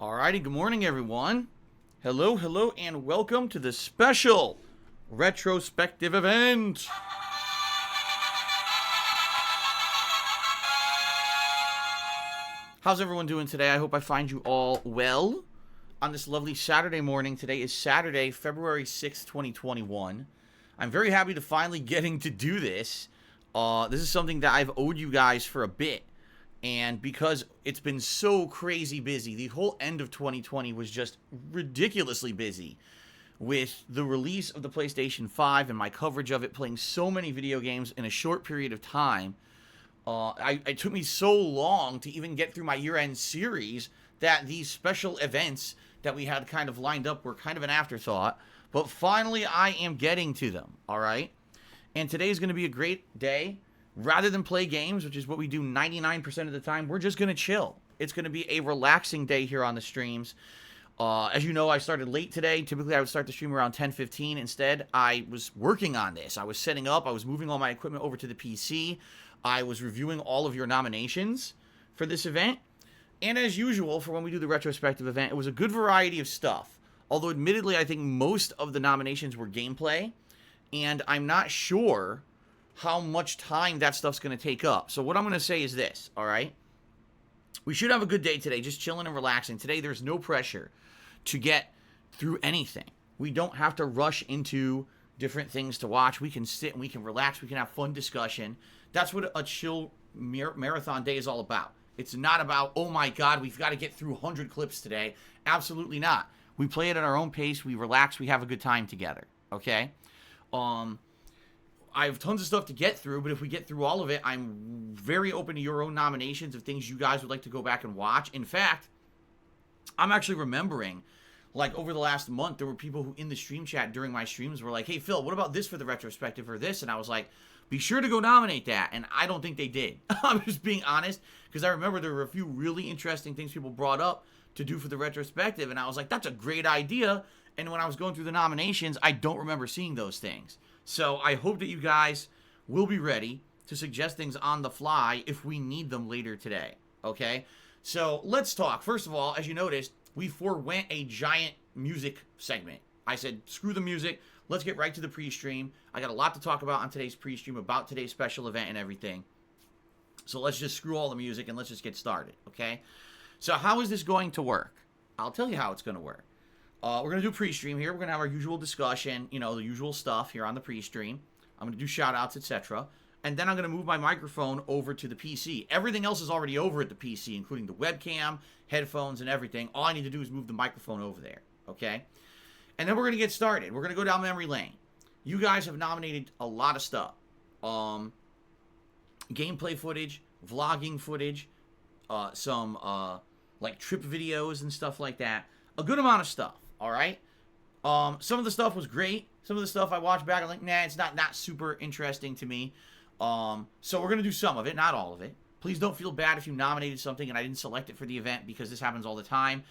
Alrighty, good morning everyone. Hello, and welcome to the special retrospective event. How's everyone doing today? I hope I find you all well on this lovely Saturday morning. Today is Saturday, February 6th, 2021. I'm very happy to finally getting to do this. This is something that I've owed you guys for a bit. And because it's been so crazy busy, the whole end of 2020 was just ridiculously busy with the release of the PlayStation 5 and my coverage of it, playing so many video games in a short period of time. It took me so long to even get through my year-end series that these special events that we had kind of lined up were kind of an afterthought. But finally, I am getting to them, all right? And today is going to be a great day. Rather than play games, which is what we do 99% of the time, we're just going to chill. It's going to be a relaxing day here on the streams. As you know, I started late today. Typically, I would start the stream around 10:15. Instead, I was working on this. I was setting up. I was moving all my equipment over to the PC. I was reviewing all of your nominations for this event. And as usual, for when we do the retrospective event, it was a good variety of stuff. Although, admittedly, I think most of the nominations were gameplay. And I'm not sure how much time that stuff's going to take up. So what I'm going to say is this, all right? We should have a good day today, just chilling and relaxing. Today, there's no pressure to get through anything. We don't have to rush into different things to watch. We can sit and we can relax. We can have fun discussion. That's what a chill marathon day is all about. It's not about, oh my God, we've got to get through 100 clips today. Absolutely not. We play it at our own pace. We relax. We have a good time together, okay? I have tons of stuff to get through, but if we get through all of it, I'm very open to your own nominations of things you guys would like to go back and watch. In fact, I'm actually remembering, like, over the last month, there were people who in the stream chat during my streams were like, hey, Phil, what about this for the retrospective or this? And I was like, be sure to go nominate that. And I don't think they did. I'm just being honest, because I remember there were a few really interesting things people brought up to do for the retrospective. And I was like, that's a great idea. And when I was going through the nominations, I don't remember seeing those things. So I hope that you guys will be ready to suggest things on the fly if we need them later today, okay? So let's talk. First of all, as you noticed, we forewent a giant music segment. I said, screw the music. Let's get right to the pre-stream. I got a lot to talk about on today's pre-stream about today's special event and everything. So let's just screw all the music and let's just get started, okay? So how is this going to work? I'll tell you how it's going to work. We're going to do pre-stream here. We're going to have our usual discussion, you know, the usual stuff here on the pre-stream. I'm going to do shout-outs, etc. And then I'm going to move my microphone over to the PC. Everything else is already over at the PC, including the webcam, headphones, and everything. All I need to do is move the microphone over there, okay? And then we're going to get started. We're going to go down memory lane. You guys have nominated a lot of stuff. Gameplay footage, vlogging footage, some, like, trip videos and stuff like that. A good amount of stuff. All right. Some of the stuff was great. Some of the stuff I watched back, I'm like, nah, it's not super interesting to me. So we're gonna do some of it, not all of it. Please don't feel bad if you nominated something and I didn't select it for the event, because this happens all the time.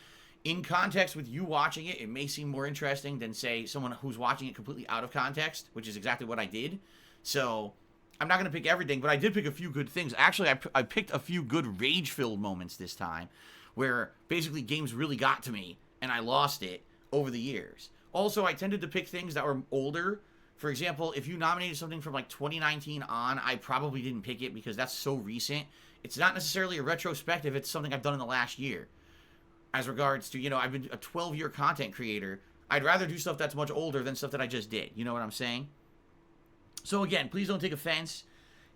In context with you watching it, it may seem more interesting than, say, someone who's watching it completely out of context, which is exactly what I did. So I'm not gonna pick everything, but I did pick a few good things. Actually, I picked a few good rage-filled moments this time, where basically games really got to me and I lost it over the years. Also, I tended to pick things that were older. For example, if you nominated something from like 2019 on, I probably didn't pick it because that's so recent. It's not necessarily a retrospective, it's something I've done in the last year. As regards to, you know, I've been a 12-year content creator. I'd rather do stuff that's much older than stuff that I just did. You know what I'm saying? So again, please don't take offense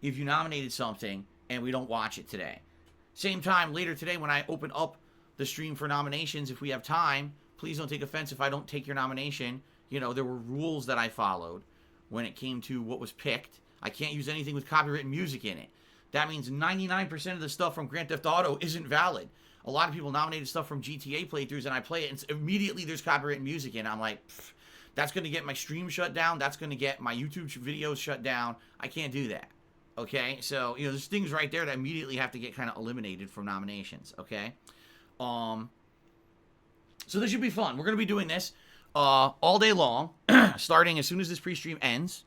if you nominated something and we don't watch it today. Same time, later today when I open up the stream for nominations, if we have time, please don't take offense if I don't take your nomination. You know, there were rules that I followed when it came to what was picked. I can't use anything with copyrighted music in it. That means 99% of the stuff from Grand Theft Auto isn't valid. A lot of people nominated stuff from GTA playthroughs, and I play it, and immediately there's copyrighted music in it. I'm like, that's going to get my stream shut down. That's going to get my YouTube videos shut down. I can't do that. Okay? So, you know, there's things right there that immediately have to get kind of eliminated from nominations. Okay? So this should be fun. We're going to be doing this all day long, starting as soon as this pre-stream ends,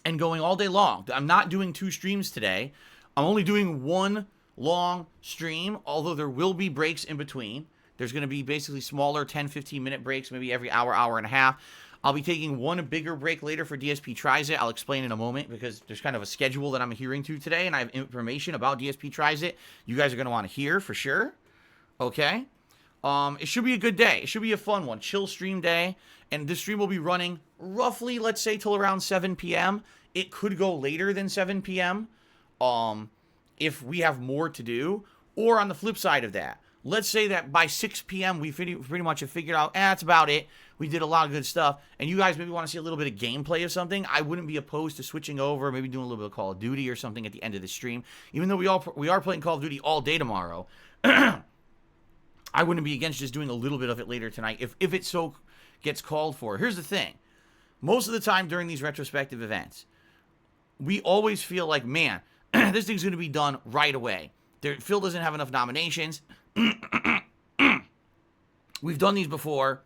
and going all day long. I'm not doing 2 streams today. I'm only doing one long stream, although there will be breaks in between. There's going to be basically smaller 10, 15-minute breaks, maybe every hour, hour and a half. I'll be taking one bigger break later for DSP Tries It. I'll explain in a moment because there's kind of a schedule that I'm adhering to today, and I have information about DSP Tries It you guys are going to want to hear for sure. Okay? It should be a good day. It should be a fun one. Chill stream day. And this stream will be running roughly, let's say, till around 7 p.m. It could go later than 7 p.m. If we have more to do. Or on the flip side of that, let's say that by 6 p.m. we pretty much have figured out, that's about it. We did a lot of good stuff. And you guys maybe want to see a little bit of gameplay of something. I wouldn't be opposed to switching over, maybe doing a little bit of Call of Duty or something at the end of the stream. Even though we are playing Call of Duty all day tomorrow. I wouldn't be against just doing a little bit of it later tonight if it so gets called for. Here's the thing. Most of the time during these retrospective events, we always feel like, man, this thing's going to be done right away. Phil doesn't have enough nominations. We've done these before.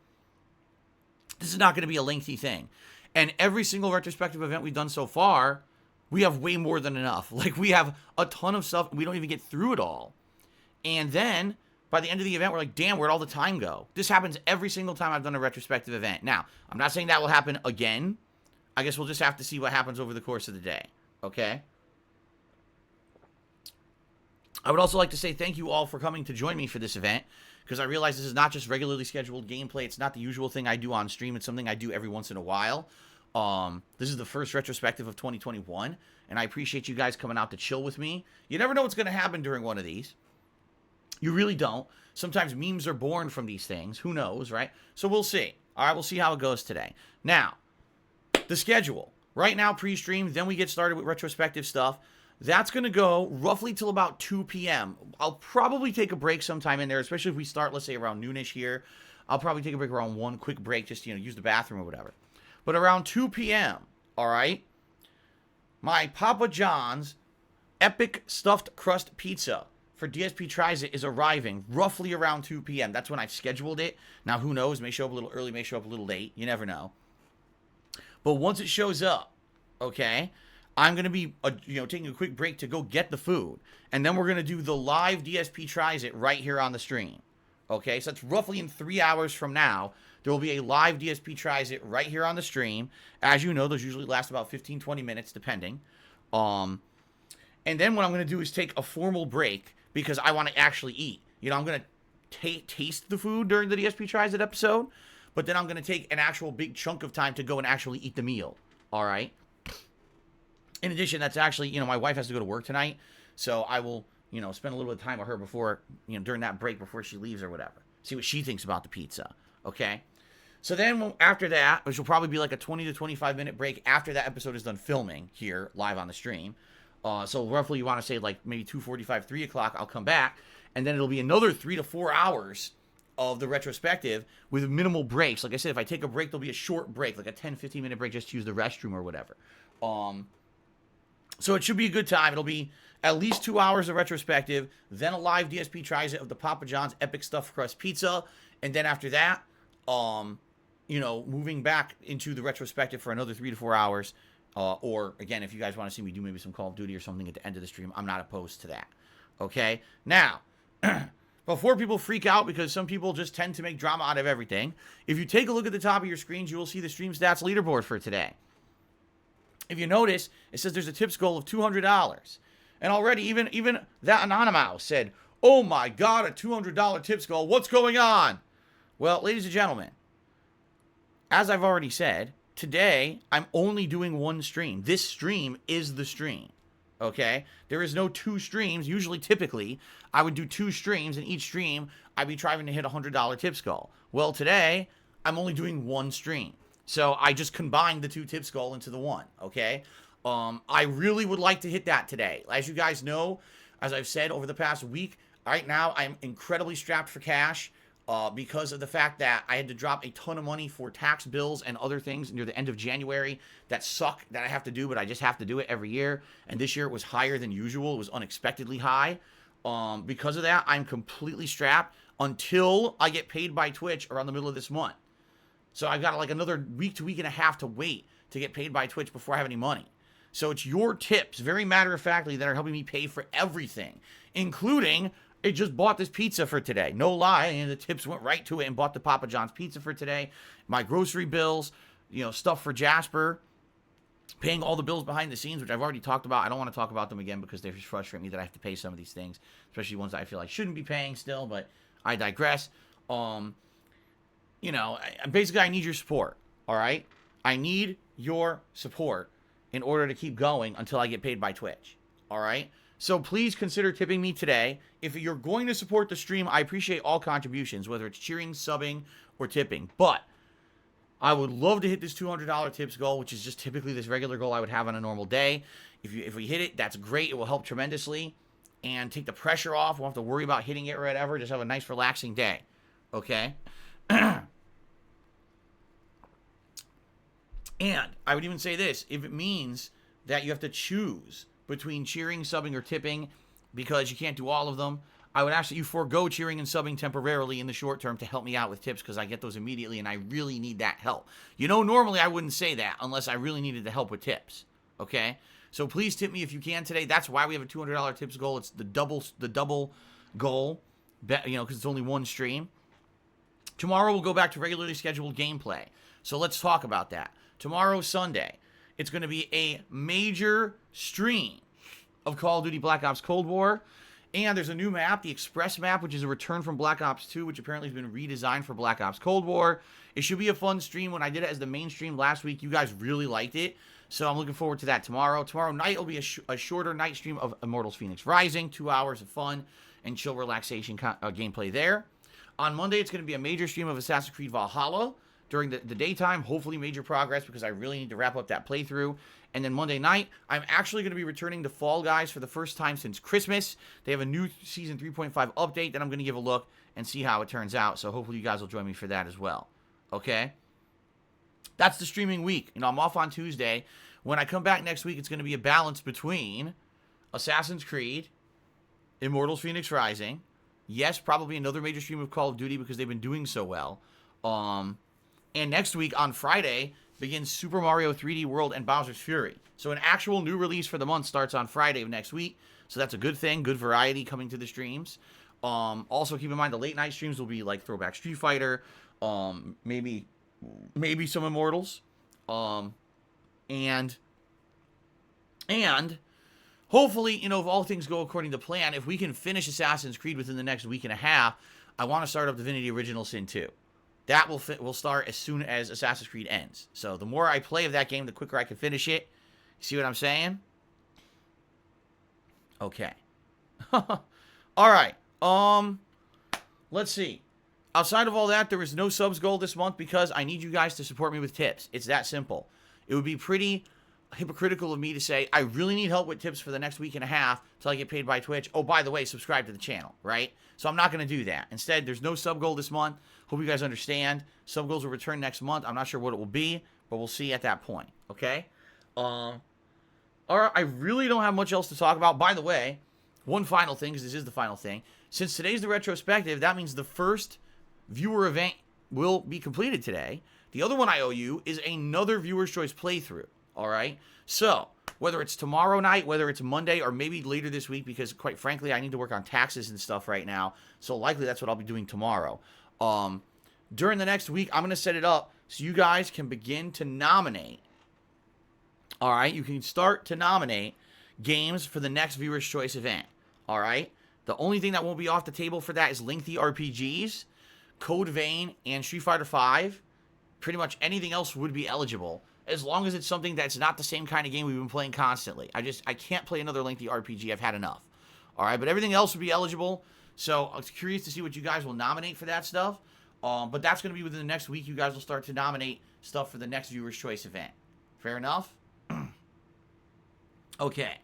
This is not going to be a lengthy thing. And every single retrospective event we've done so far, we have way more than enough. Like, we have a ton of stuff. We don't even get through it all. And then by the end of the event, we're like, damn, where'd all the time go? This happens every single time I've done a retrospective event. Now, I'm not saying that will happen again. I guess we'll just have to see what happens over the course of the day. Okay? I would also like to say thank you all for coming to join me for this event, because I realize this is not just regularly scheduled gameplay. It's not the usual thing I do on stream. It's something I do every once in a while. This is the first retrospective of 2021, and I appreciate you guys coming out to chill with me. You never know what's going to happen during one of these. You really don't. Sometimes memes are born from these things. Who knows, right? So we'll see. All right, we'll see how it goes today. Now, the schedule. Right now, pre-stream, then we get started with retrospective stuff. That's going to go roughly till about 2 p.m. I'll probably take a break sometime in there, especially if we start, let's say, around noonish here. I'll probably take a break around one quick break, just, use the bathroom or whatever. But around 2 p.m., all right, my Papa John's Epic Stuffed Crust Pizza for DSP Tries It is arriving roughly around 2 p.m. That's when I've scheduled it. Now, who knows? May show up a little early, may show up a little late. You never know. But once it shows up, okay, I'm going to be, taking a quick break to go get the food. And then we're going to do the live DSP Tries It right here on the stream. Okay, so that's roughly in 3 hours from now. There will be a live DSP Tries It right here on the stream. As you know, those usually last about 15, 20 minutes, depending. And then what I'm going to do is take a formal break because I want to actually eat. I'm going to taste the food during the DSP Tries It episode. But then I'm going to take an actual big chunk of time to go and actually eat the meal. All right? In addition, that's actually, my wife has to go to work tonight. So I will, spend a little bit of time with her before, during that break before she leaves or whatever. See what she thinks about the pizza. Okay? So then after that, which will probably be like a 20 to 25 minute break after that episode is done filming here live on the stream. So roughly you want to say like maybe 2:45, 3 o'clock, I'll come back. And then it'll be another 3 to 4 hours of the retrospective with minimal breaks. Like I said, if I take a break, there'll be a short break, like a 10, 15 minute break just to use the restroom or whatever. So it should be a good time. It'll be at least 2 hours of retrospective, then a live DSP Tries It of the Papa John's Epic Stuffed Crust Pizza, and then after that, moving back into the retrospective for another 3 to 4 hours. Or, again, if you guys want to see me do maybe some Call of Duty or something at the end of the stream, I'm not opposed to that. Okay? Now, before people freak out, because some people just tend to make drama out of everything, if you take a look at the top of your screens, you will see the stream stats leaderboard for today. If you notice, it says there's a tips goal of $200. And already, even that Anonymous said, oh my God, a $200 tips goal. What's going on? Well, ladies and gentlemen, as I've already said, today, I'm only doing one stream. This stream is the stream. Okay? There is no two streams. Usually, typically, I would do 2 streams. And each stream, I'd be trying to hit a $100 tips goal. Well, today, I'm only doing one stream. So I just combined the 2 tips goal into the one, okay? I really would like to hit that today. As you guys know, as I've said over the past week, right now I'm incredibly strapped for cash because of the fact that I had to drop a ton of money for tax bills and other things near the end of January that suck that I have to do, but I just have to do it every year. And this year it was higher than usual. It was unexpectedly high. Because of that, I'm completely strapped until I get paid by Twitch around the middle of this month. So I've got like another week to week and a half to wait to get paid by Twitch before I have any money. So it's your tips, very matter-of-factly, that are helping me pay for everything, including It just bought this pizza for today. No lie. And the tips went right to it and bought the Papa John's pizza for today. My grocery bills, stuff for Jasper. Paying all the bills behind the scenes, which I've already talked about. I don't want to talk about them again because they frustrate me that I have to pay some of these things, especially ones that I feel I shouldn't be paying still, but I digress. Basically, I need your support, all right? I need your support in order to keep going until I get paid by Twitch, all right? So please consider tipping me today. If you're going to support the stream, I appreciate all contributions, whether it's cheering, subbing, or tipping, but I would love to hit this $200 tips goal, which is just typically this regular goal I would have on a normal day. If we hit it, that's great. It will help tremendously and take the pressure off. We won't have to worry about hitting it or whatever. Just have a nice, relaxing day. Okay? And I would even say this. If it means that you have to choose between cheering, subbing, or tipping because you can't do all of them, I would ask that you forego cheering and subbing temporarily in the short term to help me out with tips because I get those immediately and I really need that help. Normally I wouldn't say that unless I really needed the help with tips. Okay? So please tip me if you can today. That's why we have a $200 tips goal. It's the double goal, because it's only one stream. Tomorrow we'll go back to regularly scheduled gameplay. So let's talk about that. Tomorrow, Sunday, it's going to be a major stream of Call of Duty Black Ops Cold War. And there's a new map, the Express map, which is a return from Black Ops 2, which apparently has been redesigned for Black Ops Cold War. It should be a fun stream. When I did it as the main stream last week, you guys really liked it. So I'm looking forward to that tomorrow. Tomorrow night will be a shorter night stream of Immortals Phoenix Rising. 2 hours of fun and chill relaxation gameplay there. On Monday, it's going to be a major stream of Assassin's Creed Valhalla during the daytime. Hopefully major progress because I really need to wrap up that playthrough. And then Monday night, I'm actually going to be returning to Fall Guys for the first time since Christmas. They have a new Season 3.5 update that I'm going to give a look and see how it turns out. So hopefully you guys will join me for that as well. Okay? That's the streaming week. I'm off on Tuesday. When I come back next week, it's going to be a balance between Assassin's Creed, Immortals Phoenix Rising. Yes, probably another major stream of Call of Duty because they've been doing so well. And next week on Friday begins Super Mario 3D World and Bowser's Fury. So an actual new release for the month starts on Friday of next week. So that's a good thing, good variety coming to the streams. Also keep in mind the late night streams will be like Throwback Street Fighter, maybe some Immortals, and hopefully, if all things go according to plan, if we can finish Assassin's Creed within the next week and a half, I want to start up Divinity Original Sin 2. That will start as soon as Assassin's Creed ends. So the more I play of that game, the quicker I can finish it. See what I'm saying? Okay. All right. Let's see. Outside of all that, there is no subs goal this month because I need you guys to support me with tips. It's that simple. It would be pretty hypocritical of me to say, I really need help with tips for the next week and a half until I get paid by Twitch. Oh, by the way, subscribe to the channel, right? So I'm not going to do that. Instead, there's no sub goal this month. Hope you guys understand. Sub goals will return next month. I'm not sure what it will be, but we'll see at that point, okay? All right, I really don't have much else to talk about. By the way, one final thing, because this is the final thing. Since today's the retrospective, that means the first viewer event will be completed today. The other one I owe you is another Viewer's Choice playthrough, all right? So, whether it's tomorrow night, whether it's Monday, or maybe later this week, because quite frankly, I need to work on taxes and stuff right now, so likely that's what I'll be doing tomorrow. During the next week, I'm going to set it up so you guys can begin to nominate, all right? You can start to nominate games for the next Viewer's Choice event, all right? The only thing that won't be off the table for that is lengthy RPGs, Code Vein, and Street Fighter V. Pretty much anything else would be eligible, as long as it's something that's not the same kind of game we've been playing constantly. I can't play another lengthy RPG. I've had enough. All right, but everything else would be eligible. So I was curious to see what you guys will nominate for that stuff. But that's going to be within the next week. You guys will start to nominate stuff for the next Viewer's Choice event. Fair enough? Okay.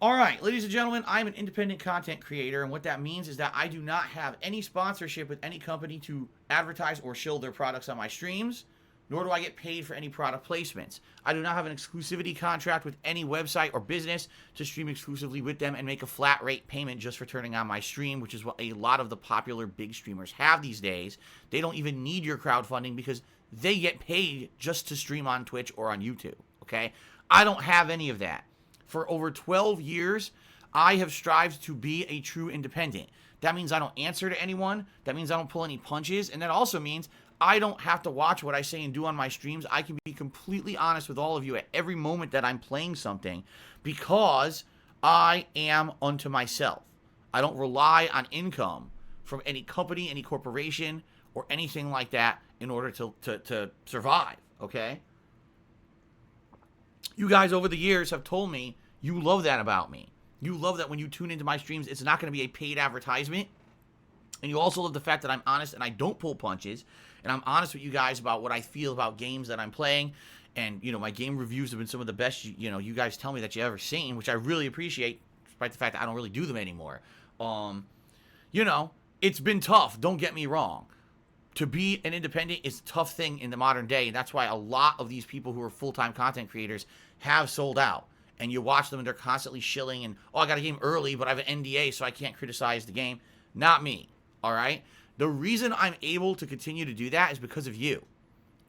All right, ladies and gentlemen, I'm an independent content creator, and what that means is that I do not have any sponsorship with any company to advertise or shill their products on my streams, nor do I get paid for any product placements. I do not have an exclusivity contract with any website or business to stream exclusively with them and make a flat rate payment just for turning on my stream, which is what a lot of the popular big streamers have these days. They don't even need your crowdfunding because they get paid just to stream on Twitch or on YouTube, okay? I don't have any of that. For over 12 years, I have strived to be a true independent. That means I don't answer to anyone. That means I don't pull any punches. And that also means I don't have to watch what I say and do on my streams. I can be completely honest with all of you at every moment that I'm playing something because I am unto myself. I don't rely on income from any company, any corporation, or anything like that in order to survive, okay? You guys over the years have told me you love that about me. You love that when you tune into my streams, it's not going to be a paid advertisement. And you also love the fact that I'm honest and I don't pull punches. And I'm honest with you guys about what I feel about games that I'm playing. And, you know, my game reviews have been some of the best, you know, you guys tell me that you've ever seen, which I really appreciate, despite the fact that I don't really do them anymore. You know, it's been tough. Don't get me wrong. To be an independent is a tough thing in the modern day. And that's why a lot of these people who are full-time content creators have sold out. And you watch them and they're constantly shilling and, oh, I got a game early, but I have an NDA, so I can't criticize the game. Not me, all right? The reason I'm able to continue to do that is because of you.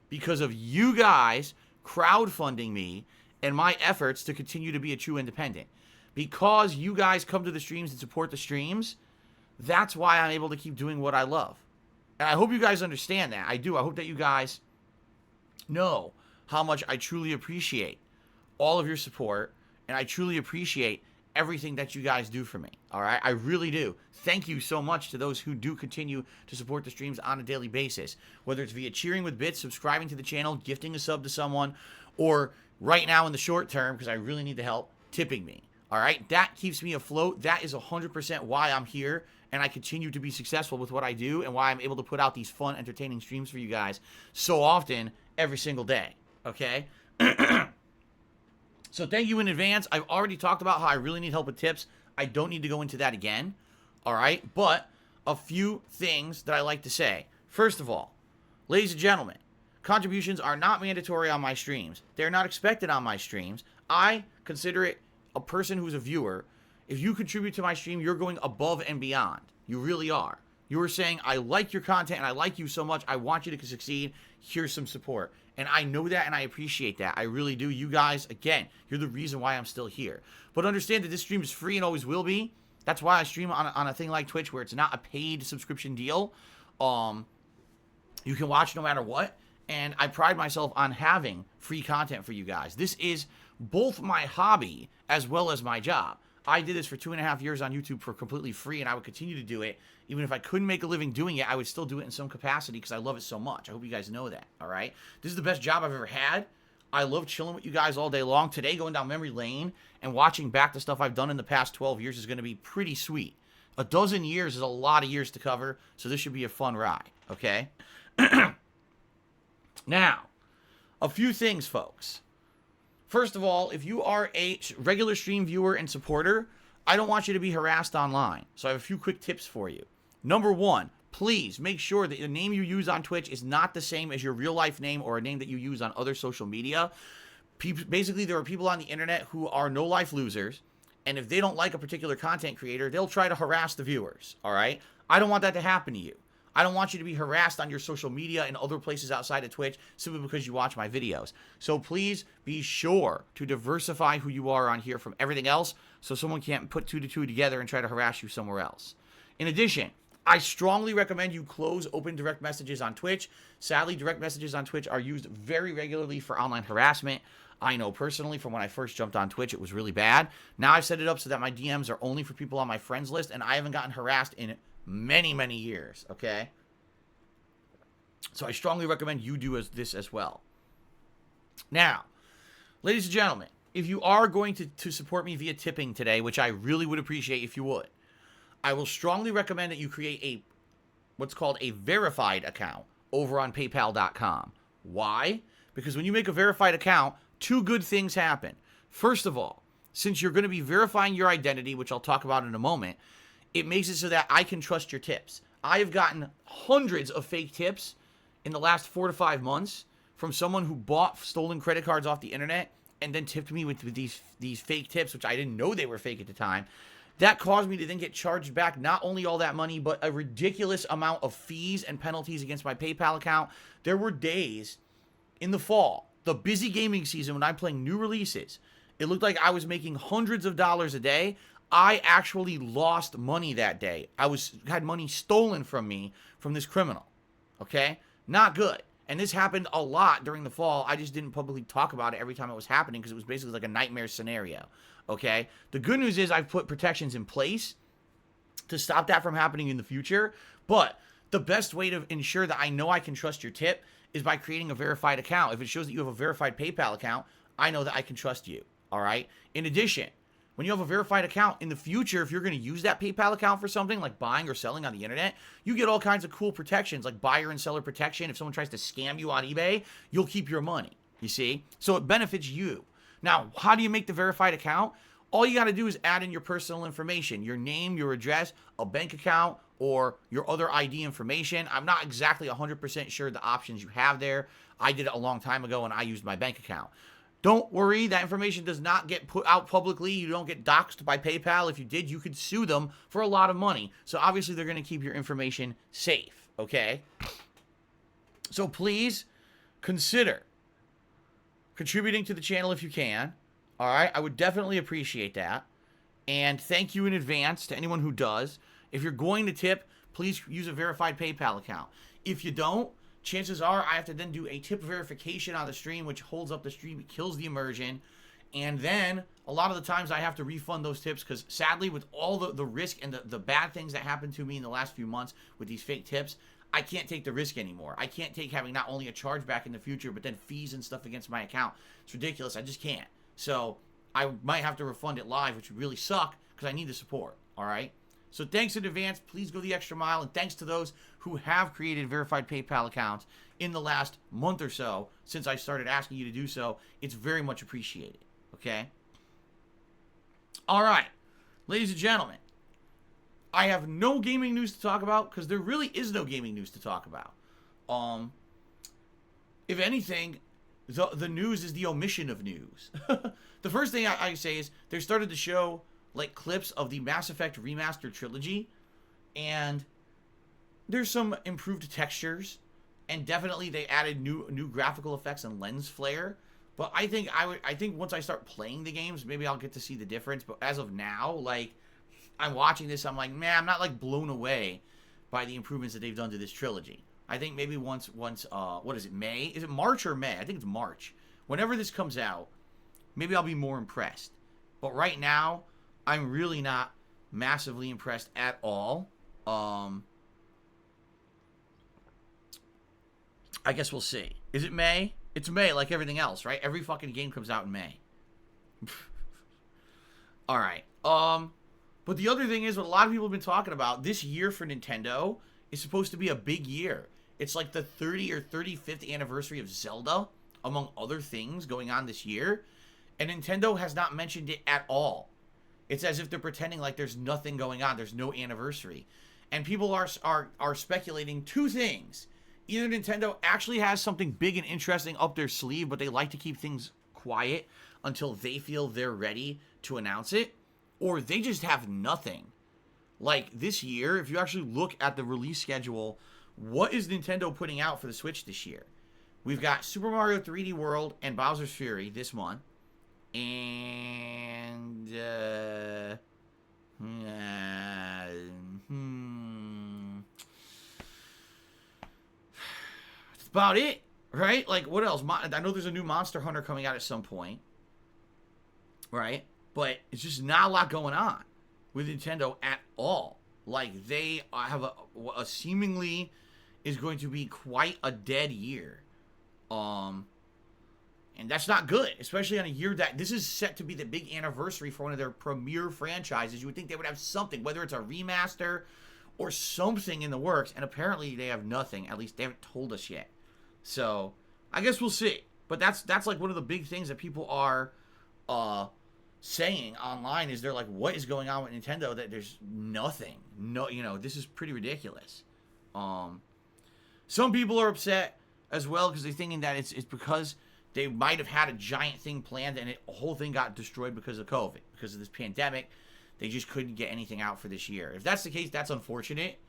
Because of you guys crowdfunding me and my efforts to continue to be a true independent. Because you guys come to the streams and support the streams, that's why I'm able to keep doing what I love. And I hope you guys understand that. I do. I hope that you guys know how much I truly appreciate all of your support, and I truly appreciate everything that you guys do for me, all right? I really do. Thank you so much to those who do continue to support the streams on a daily basis, whether it's via cheering with bits, subscribing to the channel, gifting a sub to someone, or right now in the short term, because I really need the help, tipping me, all right? That keeps me afloat. That is 100% why I'm here, and I continue to be successful with what I do, and why I'm able to put out these fun, entertaining streams for you guys so often, every single day, okay? So thank you in advance. I've already talked about how I really need help with tips. I don't need to go into that again, all right? But a few things that I like to say. First of all, ladies and gentlemen, contributions are not mandatory on my streams. They're not expected on my streams. I consider it a person who's a viewer. If you contribute to my stream, you're going above and beyond. You really are. You are saying, I like your content and I like you so much. I want you to succeed. Here's some support. And I know that and I appreciate that. I really do. You guys, again, you're the reason why I'm still here. But understand that this stream is free and always will be. That's why I stream on a thing like Twitch where it's not a paid subscription deal. You can watch no matter what. And I pride myself on having free content for you guys. This is both my hobby as well as my job. I did this for 2.5 years on YouTube for completely free, and I would continue to do it. Even if I couldn't make a living doing it, I would still do it in some capacity because I love it so much. I hope you guys know that, all right? This is the best job I've ever had. I love chilling with you guys all day long. Today, going down memory lane and watching back the stuff I've done in the past 12 years is going to be pretty sweet. 12 years is a lot of years to cover, so this should be a fun ride, okay? Now, a few things, folks. First of all, if you are a regular stream viewer and supporter, I don't want you to be harassed online. So I have a few quick tips for you. Number one, please make sure that the name you use on Twitch is not the same as your real life name or a name that you use on other social media. Basically, there are people on the internet who are no-life losers, and if they don't like a particular content creator, they'll try to harass the viewers, all right? I don't want that to happen to you. I don't want you to be harassed on your social media and other places outside of Twitch simply because you watch my videos. So please be sure to diversify who you are on here from everything else so someone can't put two to two together and try to harass you somewhere else. In addition, I strongly recommend you close open direct messages on Twitch. Sadly, direct messages on Twitch are used very regularly for online harassment. I know personally from when I first jumped on Twitch, it was really bad. Now I've set it up so that my DMs are only for people on my friends list, and I haven't gotten harassed in many, many years, okay? So I strongly recommend you do this as well. Now, ladies and gentlemen, if you are going to support me via tipping today, which I really would appreciate if you would, I will strongly recommend that you create what's called a verified account over on PayPal.com. Why? Because when you make a verified account, two good things happen. First of all, since you're going to be verifying your identity, which I'll talk about in a moment, it makes it so that I can trust your tips. I have gotten hundreds of fake tips in the last 4 to 5 months from someone who bought stolen credit cards off the internet and then tipped me with these fake tips, which I didn't know they were fake at the time. That caused me to then get charged back not only all that money, but a ridiculous amount of fees and penalties against my PayPal account. There were days in the fall, the busy gaming season when I'm playing new releases, it looked like I was making hundreds of dollars a day. I actually lost money that day. Had money stolen from me from this criminal. Okay? Not good. And this happened a lot during the fall. I just didn't publicly talk about it every time it was happening because it was basically like a nightmare scenario. Okay? The good news is I've put protections in place to stop that from happening in the future. But the best way to ensure that I know I can trust your tip is by creating a verified account. If it shows that you have a verified PayPal account, I know that I can trust you. All right? In addition, when you have a verified account, in the future, if you're going to use that PayPal account for something like buying or selling on the internet, you get all kinds of cool protections like buyer and seller protection. If someone tries to scam you on eBay, you'll keep your money, you see? So it benefits you. Now, how do you make the verified account? All you got to do is add in your personal information, your name, your address, a bank account, or your other ID information. I'm not exactly 100% sure the options you have there. I did it a long time ago and I used my bank account. Don't worry, that information does not get put out publicly. You don't get doxxed by PayPal. If you did, you could sue them for a lot of money. So obviously they're going to keep your information safe, okay? So please consider contributing to the channel if you can. All right? I would definitely appreciate that. And thank you in advance to anyone who does. If you're going to tip, please use a verified PayPal account. If you don't, chances are I have to then do a tip verification on the stream, which holds up the stream, it kills the immersion. And then a lot of the times I have to refund those tips because sadly with all the risk and the bad things that happened to me in the last few months with these fake tips, I can't take the risk anymore. I can't take having not only a chargeback in the future, but then fees and stuff against my account. It's ridiculous. I just can't. So I might have to refund it live, which would really suck because I need the support. All right? So thanks in advance. Please go the extra mile. And thanks to those who have created verified PayPal accounts in the last month or so since I started asking you to do so. It's very much appreciated. Okay? All right. Ladies and gentlemen, I have no gaming news to talk about because there really is no gaming news to talk about. If anything, the news is the omission of news. The first thing I say is they started to show like clips of the Mass Effect Remastered Trilogy, and there's some improved textures, and definitely they added new graphical effects and lens flare. But I think once I start playing the games, maybe I'll get to see the difference. But as of now, like I'm watching this, I'm like, man, I'm not like blown away by the improvements that they've done to this trilogy. I think maybe once what is it, May? Is it March or May? I think it's March. Whenever this comes out, maybe I'll be more impressed. But right now, I'm really not massively impressed at all. I guess we'll see. Is it May? It's May like everything else, right? Every fucking game comes out in May. All right. But the other thing is what a lot of people have been talking about, this year for Nintendo is supposed to be a big year. It's like the 30 or 35th anniversary of Zelda, among other things going on this year. And Nintendo has not mentioned it at all. It's as if they're pretending like there's nothing going on. There's no anniversary. And people are speculating two things. Either Nintendo actually has something big and interesting up their sleeve, but they like to keep things quiet until they feel they're ready to announce it, or they just have nothing. Like this year, if you actually look at the release schedule, what is Nintendo putting out for the Switch this year? We've got Super Mario 3D World and Bowser's Fury this month. And that's about it, right? Like, what else? I know there's a new Monster Hunter coming out at some point, right? But it's just not a lot going on with Nintendo at all. Like, they have a seemingly is going to be quite a dead year. And that's not good, especially on a year that this is set to be the big anniversary for one of their premier franchises. You would think they would have something, whether it's a remaster or something in the works, and apparently they have nothing. At least they haven't told us yet. So I guess we'll see. But that's like one of the big things that people are saying online is they're like, what is going on with Nintendo that there's nothing? No, this is pretty ridiculous. Some people are upset as well because they're thinking that it's because they might have had a giant thing planned and the whole thing got destroyed because of COVID, because of this pandemic. They just couldn't get anything out for this year. If that's the case, that's unfortunate.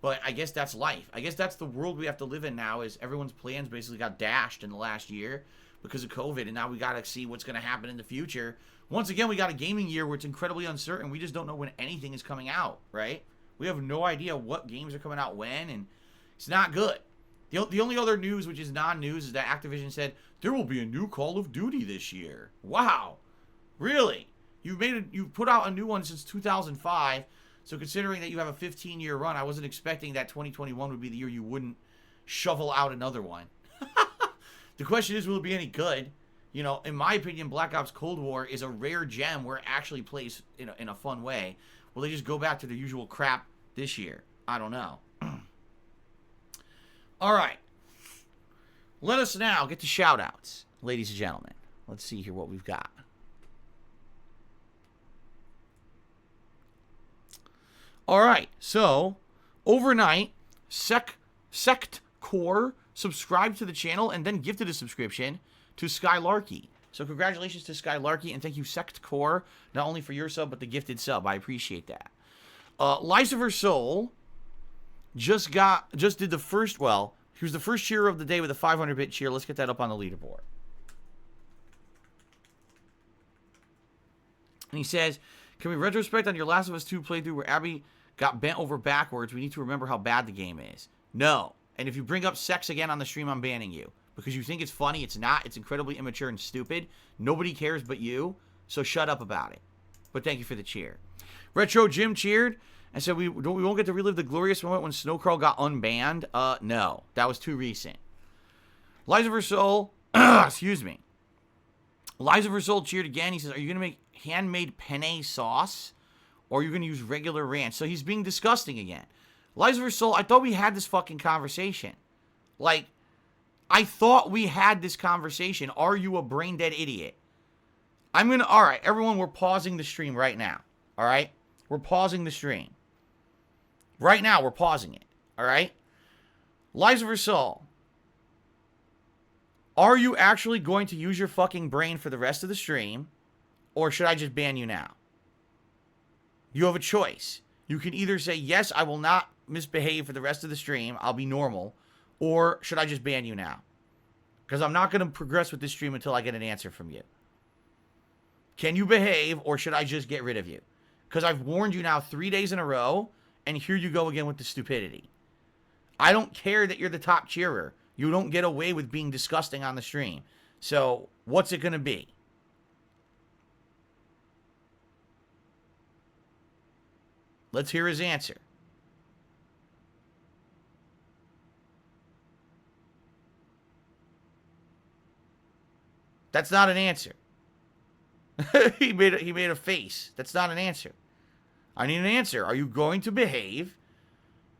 But I guess that's life. I guess that's the world we have to live in now, is everyone's plans basically got dashed in the last year because of COVID, and now we got to see what's going to happen in the future. Once again, we got a gaming year where it's incredibly uncertain. We just don't know when anything is coming out, right? We have no idea what games are coming out when, and it's not good. The only other news, which is non-news, is that Activision said there will be a new Call of Duty this year. Wow, really? You've put out a new one since 2005. So considering that you have a 15-year run, I wasn't expecting that 2021 would be the year you wouldn't shovel out another one. The question is, will it be any good? You know, in my opinion, Black Ops Cold War is a rare gem where it actually plays in a fun way. Will they just go back to the usual crap this year? I don't know. All right. Let us now get to shout-outs, ladies and gentlemen. Let's see here what we've got. All right. So, overnight, Sect Core subscribed to the channel and then gifted a subscription to Skylarky. So, congratulations to Skylarky, and thank you, Sect Core, not only for your sub, but the gifted sub. I appreciate that. Lycifer Soul just did the first, well, he was the first cheerer of the day with a 500-bit cheer. Let's get that up on the leaderboard. And he says, can we retrospect on your Last of Us 2 playthrough where Abby got bent over backwards? We need to remember how bad the game is. No. And if you bring up sex again on the stream, I'm banning you. Because you think it's funny. It's not. It's incredibly immature and stupid. Nobody cares but you. So shut up about it. But thank you for the cheer. Retro Jim cheered and said we won't get to relive the glorious moment when Snowcrawl got unbanned. No. That was too recent. Lycifer Soul, excuse me. Lycifer Soul cheered again. He says, are you going to make handmade penne sauce? Or are you going to use regular ranch? So he's being disgusting again. Lycifer Soul, I thought we had this fucking conversation. Like, I thought we had this conversation. Are you a brain dead idiot? All right, everyone, we're pausing the stream right now. All right? We're pausing the stream. Right now, we're pausing it. All right? Lycifer Soul, are you actually going to use your fucking brain for the rest of the stream? Or should I just ban you now? You have a choice. You can either say, yes, I will not misbehave for the rest of the stream. I'll be normal. Or should I just ban you now? Because I'm not going to progress with this stream until I get an answer from you. Can you behave, or should I just get rid of you? Because I've warned you now 3 days in a row, and here you go again with the stupidity. I don't care that you're the top cheerer. You don't get away with being disgusting on the stream. So, what's it going to be? Let's hear his answer. That's not an answer. he made a face. That's not an answer. I need an answer. Are you going to behave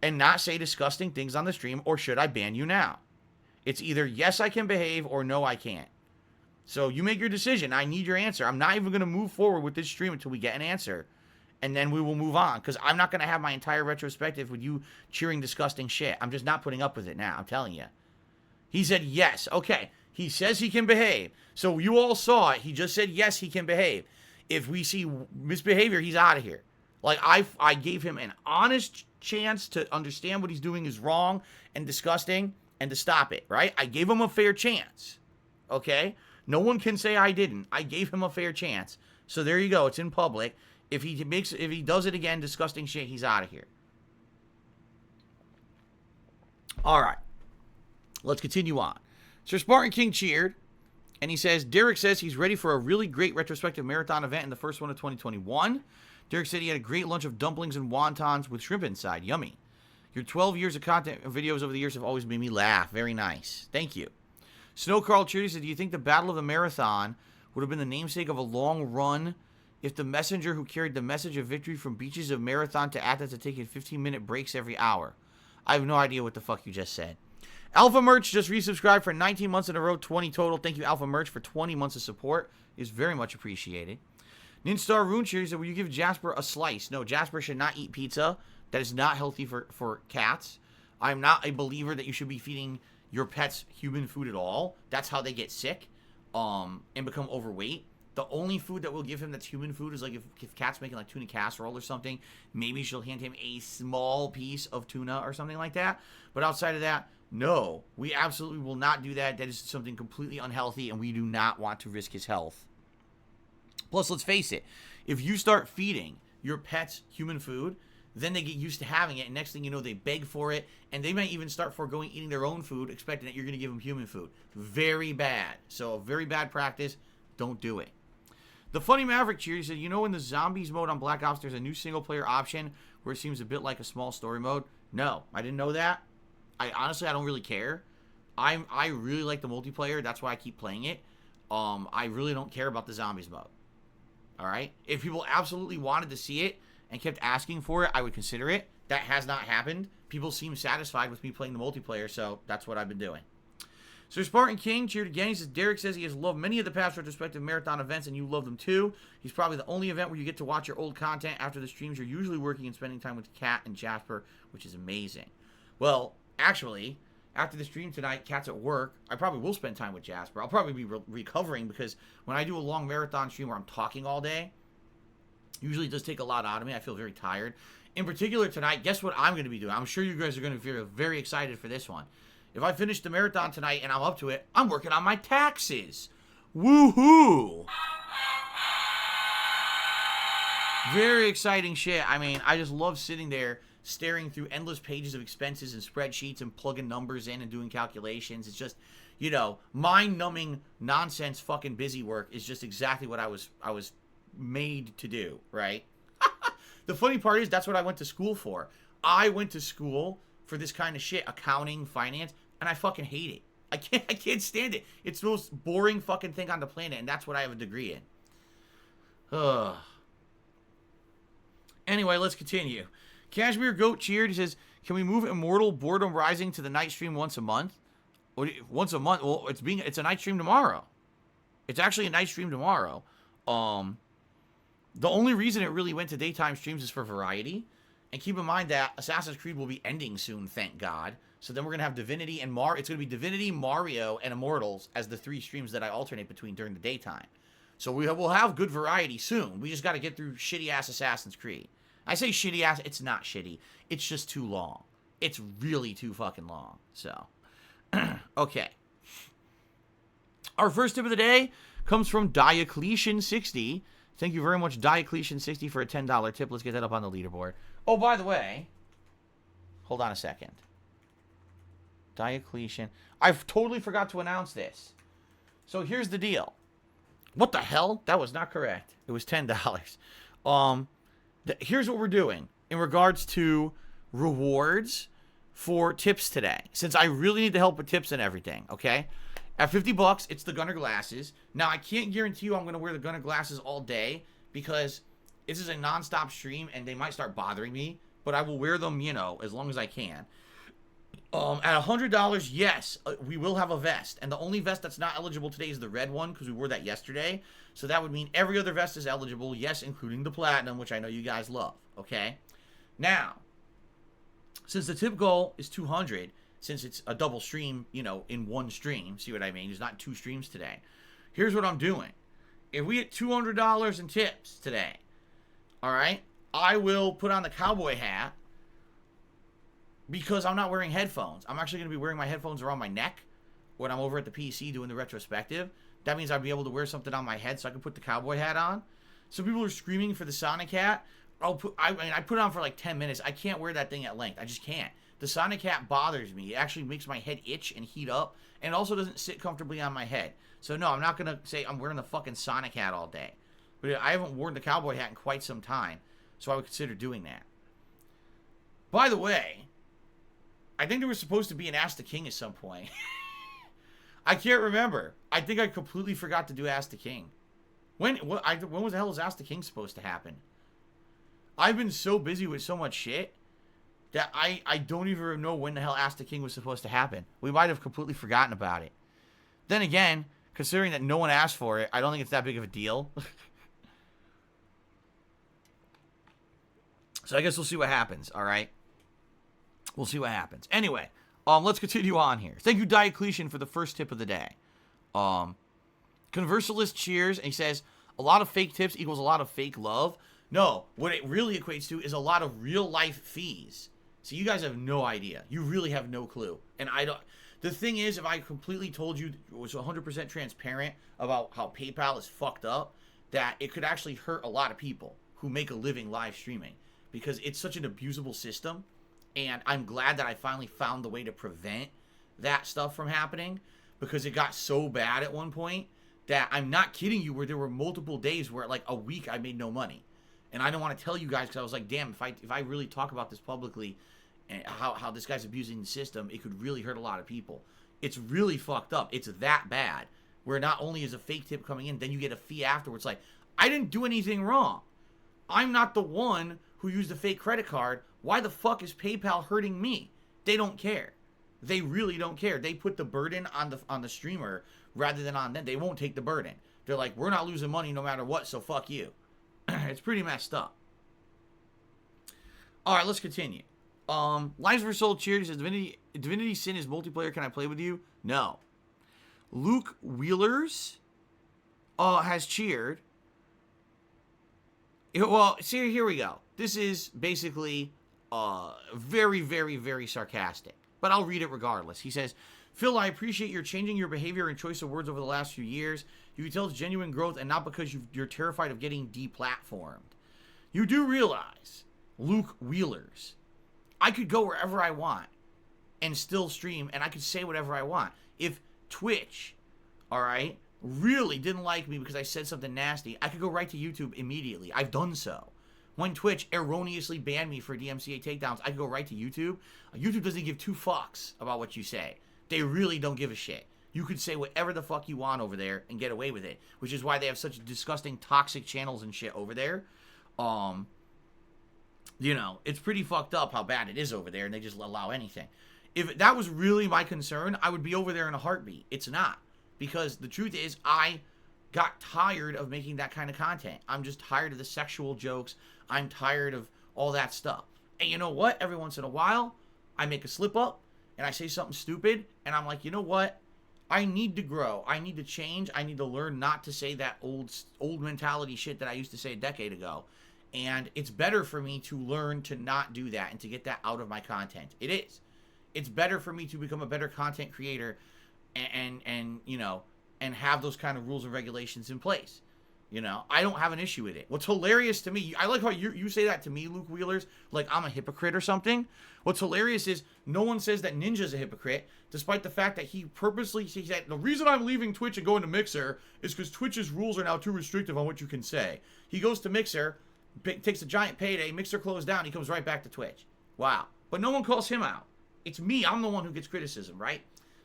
and not say disgusting things on the stream, or should I ban you now? It's either yes, I can behave, or no, I can't. So you make your decision. I need your answer. I'm not even going to move forward with this stream until we get an answer. And then we will move on. Because I'm not going to have my entire retrospective with you cheering disgusting shit. I'm just not putting up with it now. I'm telling you. He said yes. Okay. He says he can behave. So you all saw it. He just said yes, he can behave. If we see misbehavior, he's out of here. Like, I gave him an honest chance to understand what he's doing is wrong and disgusting and to stop it, right? I gave him a fair chance. Okay? No one can say I didn't. I gave him a fair chance. So there you go. It's in public. If he does it again, disgusting shit, he's out of here. All right. Let's continue on. Sir Spartan King cheered, and he says, Derek says he's ready for a really great retrospective marathon event in the first one of 2021. Derek said he had a great lunch of dumplings and wontons with shrimp inside. Yummy. Your 12 years of content videos over the years have always made me laugh. Very nice. Thank you. Snow Carl cheered. He said, do you think the Battle of the Marathon would have been the namesake of a long run if the messenger who carried the message of victory from beaches of Marathon to Athens had taken 15-minute breaks every hour? I have no idea what the fuck you just said. Alpha Merch just resubscribed for 19 months in a row, 20 total. Thank you, Alpha Merch, for 20 months of support. It's very much appreciated. Ninstar Rune Cheer said, will you give Jasper a slice? No, Jasper should not eat pizza. That is not healthy for cats. I'm not a believer that you should be feeding your pets human food at all. That's how they get sick and become overweight. The only food that we'll give him that's human food is like if Cat's making like tuna casserole or something, maybe she'll hand him a small piece of tuna or something like that. But outside of that, No, we absolutely will not do that. That is something completely unhealthy, and we do not want to risk his health. Plus, let's face it, if you start feeding your pets human food, then they get used to having it, and next thing you know, they beg for it, and they might even start foregoing eating their own food, expecting that you're going to give them human food. Very bad. So, a very bad practice. Don't do it. The Funny Maverick cheer said, you know, in the Zombies mode on Black Ops, there's a new single-player option where it seems a bit like a small story mode. No, I didn't know that. Honestly, I don't really care. I really like the multiplayer. That's why I keep playing it. I really don't care about the Zombies mode. All right? If people absolutely wanted to see it and kept asking for it, I would consider it. That has not happened. People seem satisfied with me playing the multiplayer, so that's what I've been doing. So Spartan King cheered again. He says, Derek says he has loved many of the past retrospective marathon events, and you love them too. He's probably the only event where you get to watch your old content. After the streams, you're usually working and spending time with Kat and Jasper, which is amazing. Well, actually, after the stream tonight, Kat's at work. I probably will spend time with Jasper. I'll probably be recovering because when I do a long marathon stream where I'm talking all day, usually it does take a lot out of me. I feel very tired. In particular tonight, guess what I'm going to be doing? I'm sure you guys are going to feel very excited for this one. If I finish the marathon tonight and I'm up to it, I'm working on my taxes. Woohoo! Very exciting shit. I mean, I just love sitting there staring through endless pages of expenses and spreadsheets and plugging numbers in and doing calculations. It's just, you know, mind-numbing nonsense fucking busy work is just exactly what I was made to do, right? The funny part is that's what I went to school for. I went to school for this kind of shit, accounting, finance, and I fucking hate it. I can't stand it. It's the most boring fucking thing on the planet, and that's what I have a degree in. Ugh. Anyway, let's continue. Cashmere Goat cheered. He says, can we move Immortal Boredom Rising to the night stream once a month? Once a month? Well, it's a night stream tomorrow. It's actually a night stream tomorrow. The only reason it really went to daytime streams is for variety. And keep in mind that Assassin's Creed will be ending soon, thank God. So then we're going to have Divinity and it's going to be Divinity, Mario, and Immortals as the 3 streams that I alternate between during the daytime. So we'll have good variety soon. We just got to get through shitty-ass Assassin's Creed. I say shitty-ass, it's not shitty. It's just too long. It's really too fucking long. So, okay. Our first tip of the day comes from Diocletian60. Thank you very much, Diocletian60, for a $10 tip. Let's get that up on the leaderboard. Oh, by the way, hold on a second. Diocletian. I've totally forgot to announce this. So here's the deal. What the hell? That was not correct. It was $10. Here's what we're doing in regards to rewards for tips today. Since I really need the help with tips and everything, okay? At $50, it's the Gunner glasses. Now, I can't guarantee you I'm going to wear the Gunner glasses all day because this is a non-stop stream and they might start bothering me, but I will wear them, you know, as long as I can. At $100, yes, we will have a vest. And the only vest that's not eligible today is the red one because we wore that yesterday. So that would mean every other vest is eligible, yes, including the platinum, which I know you guys love, okay? Now, since the tip goal is 200, since it's a double stream, you know, in one stream, see what I mean? There's not 2 streams today. Here's what I'm doing. If we hit $200 in tips today, all right, I will put on the cowboy hat because I'm not wearing headphones. I'm actually going to be wearing my headphones around my neck when I'm over at the PC doing the retrospective. That means I'd be able to wear something on my head so I can put the cowboy hat on. Some people are screaming for the Sonic hat. I put it on for like 10 minutes. I can't wear that thing at length. I just can't. The Sonic hat bothers me. It actually makes my head itch and heat up. And it also doesn't sit comfortably on my head. So no, I'm not going to say I'm wearing the fucking Sonic hat all day. But I haven't worn the cowboy hat in quite some time. So I would consider doing that. By the way, I think there was supposed to be an Ask the King at some point. I can't remember. I think I completely forgot to do Ask the King. When was the hell was Ask the King supposed to happen? I've been so busy with so much shit that I don't even know when the hell Ask the King was supposed to happen. We might have completely forgotten about it. Then again, considering that no one asked for it, I don't think it's that big of a deal. So I guess we'll see what happens, all right? We'll see what happens. Anyway, let's continue on here. Thank you, Diocletian, for the first tip of the day. Conversalist cheers, and he says, a lot of fake tips equals a lot of fake love. No, what it really equates to is a lot of real-life fees. So you guys have no idea. You really have no clue. And I don't... The thing is, if I completely told you, was 100% transparent about how PayPal is fucked up, that it could actually hurt a lot of people who make a living live streaming. Because it's such an abusable system. And I'm glad that I finally found the way to prevent that stuff from happening. Because it got so bad at one point that I'm not kidding you, where there were multiple days where like a week I made no money. And I don't want to tell you guys because I was like, damn, if I really talk about this publicly and how this guy's abusing the system, it could really hurt a lot of people. It's really fucked up. It's that bad. Where not only is a fake tip coming in, then you get a fee afterwards. Like, I didn't do anything wrong. I'm not the one who used a fake credit card. Why the fuck is PayPal hurting me? They don't care. They really don't care. They put the burden on the streamer rather than on them. They won't take the burden. They're like, we're not losing money no matter what, so fuck you. It's pretty messed up. Alright, let's continue. Lives for Soul cheered. He says, Divinity Sin is multiplayer. Can I play with you? No. Luke Wheelers has cheered. Well, see, here we go. This is basically very, very, very sarcastic. But I'll read it regardless. He says, Phil, I appreciate your changing your behavior and choice of words over the last few years. You can tell it's genuine growth and not because you're terrified of getting deplatformed. You do realize, Luke Wheelers, I could go wherever I want and still stream, and I could say whatever I want. If Twitch, alright, really didn't like me because I said something nasty, I could go right to YouTube immediately. I've done so. When Twitch erroneously banned me for DMCA takedowns, I could go right to YouTube. YouTube doesn't give two fucks about what you say. They really don't give a shit. You could say whatever the fuck you want over there and get away with it, which is why they have such disgusting toxic channels and shit over there. You know, it's pretty fucked up how bad it is over there, and they just allow anything. If that was really my concern, I would be over there in a heartbeat. It's not. Because the truth is, I got tired of making that kind of content. I'm just tired of the sexual jokes. I'm tired of all that stuff. And you know what? Every once in a while, I make a slip up, and I say something stupid, and I'm like, you know what? I need to grow. I need to change. I need to learn not to say that old mentality shit that I used to say a decade ago. And it's better for me to learn to not do that and to get that out of my content. It is. It's better for me to become a better content creator and you know, and have those kind of rules and regulations in place. You know, I don't have an issue with it. What's hilarious to me, I like how you say that to me, Luke Wheelers, like I'm a hypocrite or something. What's hilarious is no one says that Ninja's a hypocrite, despite the fact that he purposely said, the reason I'm leaving Twitch and going to Mixer is because Twitch's rules are now too restrictive on what you can say. He goes to Mixer, takes a giant payday, Mixer closed down, he comes right back to Twitch. Wow. But no one calls him out. It's me, I'm the one who gets criticism, right?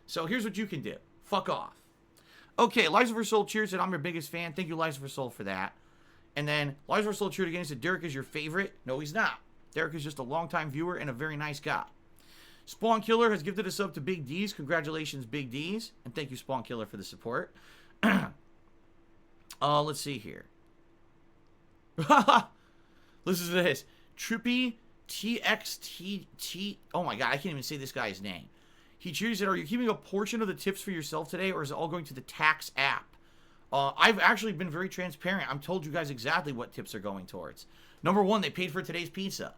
So here's what you can do. Fuck off. Okay, Liza for Soul cheers said, I'm your biggest fan. Thank you, Liza for Soul, for that. And then Liza for Soul cheered again and said, Derek is your favorite. No, he's not. Derek is just a longtime viewer and a very nice guy. Spawn Killer has gifted a sub to Big D's. Congratulations, Big D's. And thank you, Spawn Killer, for the support. Let's see here. Listen to this. Trippy TXTT. Oh my god, I can't even say this guy's name. He cheers it. Are you keeping a portion of the tips for yourself today, or is it all going to the tax app? I've actually been very transparent. I've told you guys exactly what tips are going towards. Number one, they paid for today's pizza.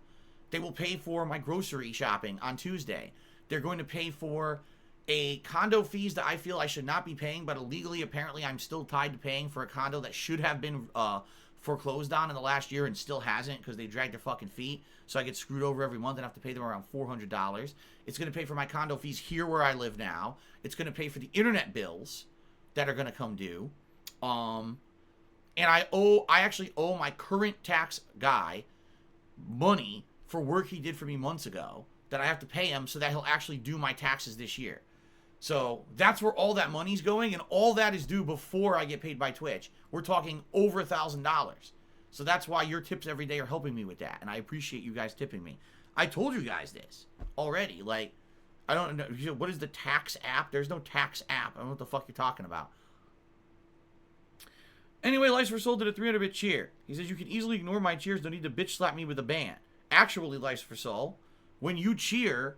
They will pay for my grocery shopping on Tuesday. They're going to pay for a condo fees that I feel I should not be paying, but illegally, apparently, I'm still tied to paying for a condo that should have been foreclosed on in the last year and still hasn't because they dragged their fucking feet. So I get screwed over every month and have to pay them around $400. It's going to pay for my condo fees here where I live now. It's going to pay for the internet bills that are going to come due. And I actually owe my current tax guy money for work he did for me months ago that I have to pay him so that he'll actually do my taxes this year. So that's where all that money's going, and all that is due before I get paid by Twitch. We're talking over $1,000. So that's why your tips every day are helping me with that, and I appreciate you guys tipping me. I told you guys this already. Like, I don't know. What is the tax app? There's no tax app. I don't know what the fuck you're talking about. Anyway, Lice for Soul did a 300-bit cheer. He says, you can easily ignore my cheers. Don't need to bitch slap me with a ban. Actually, Lice for Soul, when you cheer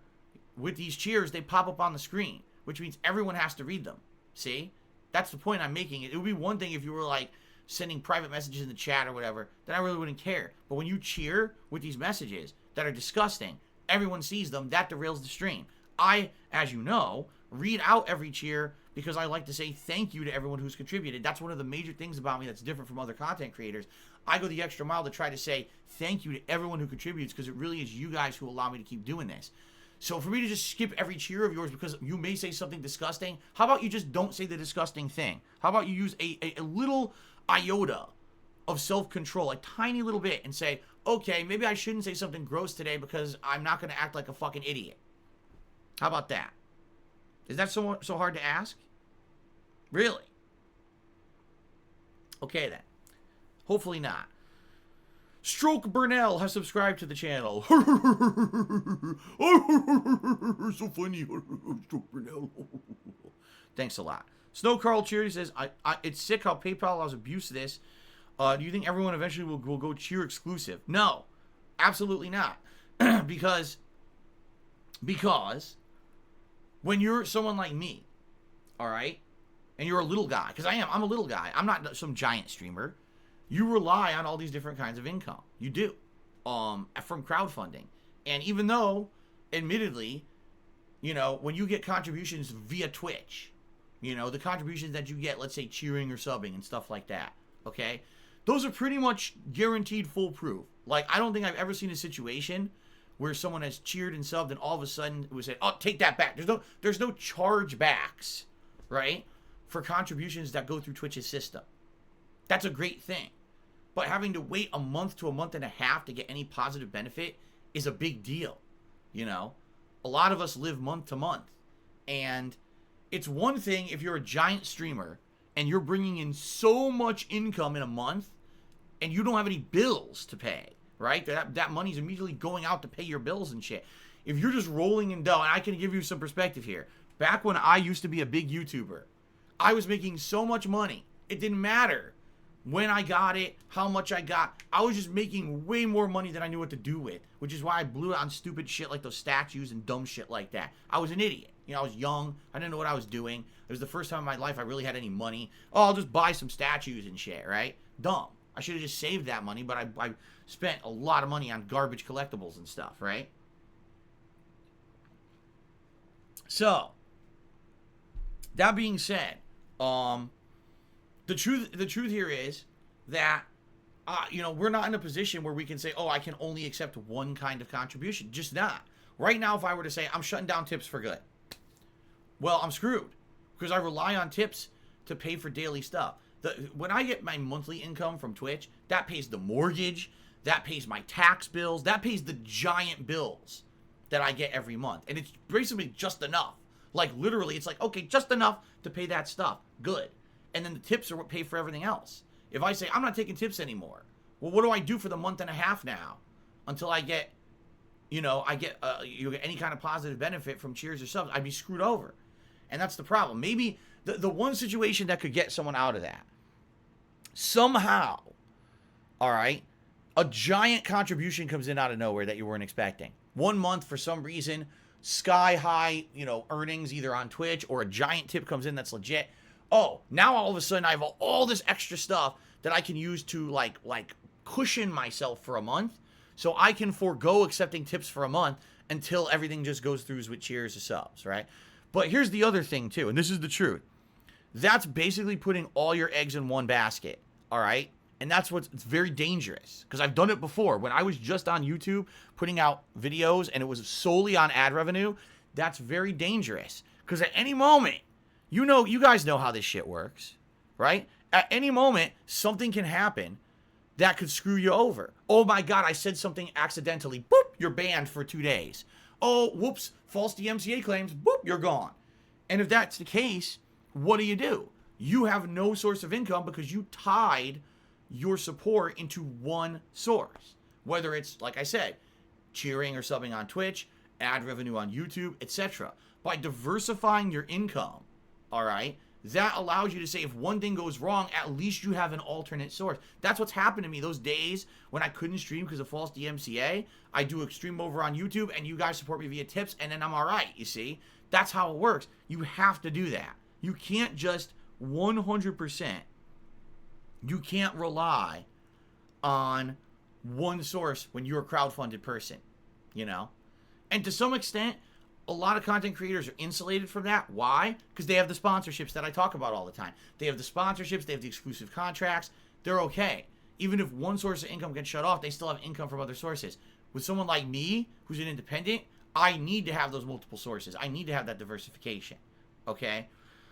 with these cheers, they pop up on the screen, which means everyone has to read them. See? That's the point I'm making. It would be one thing if you were, like, sending private messages in the chat or whatever, then I really wouldn't care. But when you cheer with these messages that are disgusting, everyone sees them, that derails the stream. I, as you know, read out every cheer because I like to say thank you to everyone who's contributed. That's one of the major things about me that's different from other content creators. I go the extra mile to try to say thank you to everyone who contributes because it really is you guys who allow me to keep doing this. So for me to just skip every cheer of yours because you may say something disgusting, how about you just don't say the disgusting thing? How about you use a little iota of self-control, a tiny little bit, and say, okay, maybe I shouldn't say something gross today because I'm not going to act like a fucking idiot. How about that? Is that so hard to ask? Really? Okay then. Hopefully not. Stroke Burnell has subscribed to the channel. So funny. Stroke Burnell. Thanks a lot. Snow Carl Cheer says, it's sick how PayPal allows abuse of this. Do you think everyone eventually will go cheer exclusive? No. Absolutely not. Because when you're someone like me, all right, and you're a little guy, because I'm a little guy. I'm not some giant streamer. You rely on all these different kinds of income. You do. From crowdfunding. And even though, admittedly, you know, when you get contributions via Twitch, you know, the contributions that you get, let's say cheering or subbing and stuff like that, okay? Those are pretty much guaranteed foolproof. Like, I don't think I've ever seen a situation where someone has cheered and subbed and all of a sudden it was said, oh, take that back. There's no chargebacks, right, for contributions that go through Twitch's system. That's a great thing. But having to wait a month to a month and a half to get any positive benefit is a big deal, you know? A lot of us live month to month. And it's one thing if you're a giant streamer and you're bringing in so much income in a month and you don't have any bills to pay, right? That money's immediately going out to pay your bills and shit. If you're just rolling in dough, and I can give you some perspective here. Back when I used to be a big YouTuber, I was making so much money. It didn't matter when I got it, how much I got. I was just making way more money than I knew what to do with, which is why I blew it on stupid shit like those statues and dumb shit like that. I was an idiot. You know, I was young. I didn't know what I was doing. It was the first time in my life I really had any money. Oh, I'll just buy some statues and shit, right? Dumb. I should have just saved that money, but I spent a lot of money on garbage collectibles and stuff, right? So, that being said, the truth here is that, you know, we're not in a position where we can say, oh, I can only accept one kind of contribution. Just not. Right now, if I were to say, I'm shutting down tips for good, well, I'm screwed because I rely on tips to pay for daily stuff. When I get my monthly income from Twitch, that pays the mortgage, that pays my tax bills, that pays the giant bills that I get every month. And it's basically just enough. Like, literally, it's like, okay, just enough to pay that stuff. Good. And then the tips are what pay for everything else. If I say, I'm not taking tips anymore, well, what do I do for the month and a half now until I get, you know, you get any kind of positive benefit from cheers or subs? I'd be screwed over. And that's the problem. Maybe the one situation that could get someone out of that, somehow, all right, a giant contribution comes in out of nowhere that you weren't expecting. 1 month, for some reason, sky high, you know, earnings either on Twitch, or a giant tip comes in that's legit. Oh, now all of a sudden I have all this extra stuff that I can use to like cushion myself for a month, so I can forego accepting tips for a month until everything just goes through with cheers or subs, right? But here's the other thing too, and this is the truth. That's basically putting all your eggs in one basket, all right? And that's it's very dangerous, because I've done it before. When I was just on YouTube putting out videos and it was solely on ad revenue, that's very dangerous, because at any moment, you guys know how this shit works, right? At any moment, something can happen that could screw you over. Oh my God, I said something accidentally. Boop, you're banned for 2 days. Oh, whoops, false DMCA claims. Boop, you're gone. And if that's the case, what do? You have no source of income because you tied your support into one source. Whether it's, like I said, cheering or subbing on Twitch, ad revenue on YouTube, etc. By diversifying your income, all right, that allows you to say if one thing goes wrong, at least you have an alternate source. That's what's happened to me those days when I couldn't stream because of false DMCA. I do a stream over on YouTube and you guys support me via tips, and then I'm all right, you see? That's how it works. You have to do that. You can't just 100%, you can't rely on one source when you're a crowdfunded person, you know? And to some extent, a lot of content creators are insulated from that. Why? Because they have the sponsorships that I talk about all the time. They have the sponsorships, they have the exclusive contracts. They're okay. Even if one source of income gets shut off, they still have income from other sources. With someone like me, who's an independent, I need to have those multiple sources. I need to have that diversification. Okay?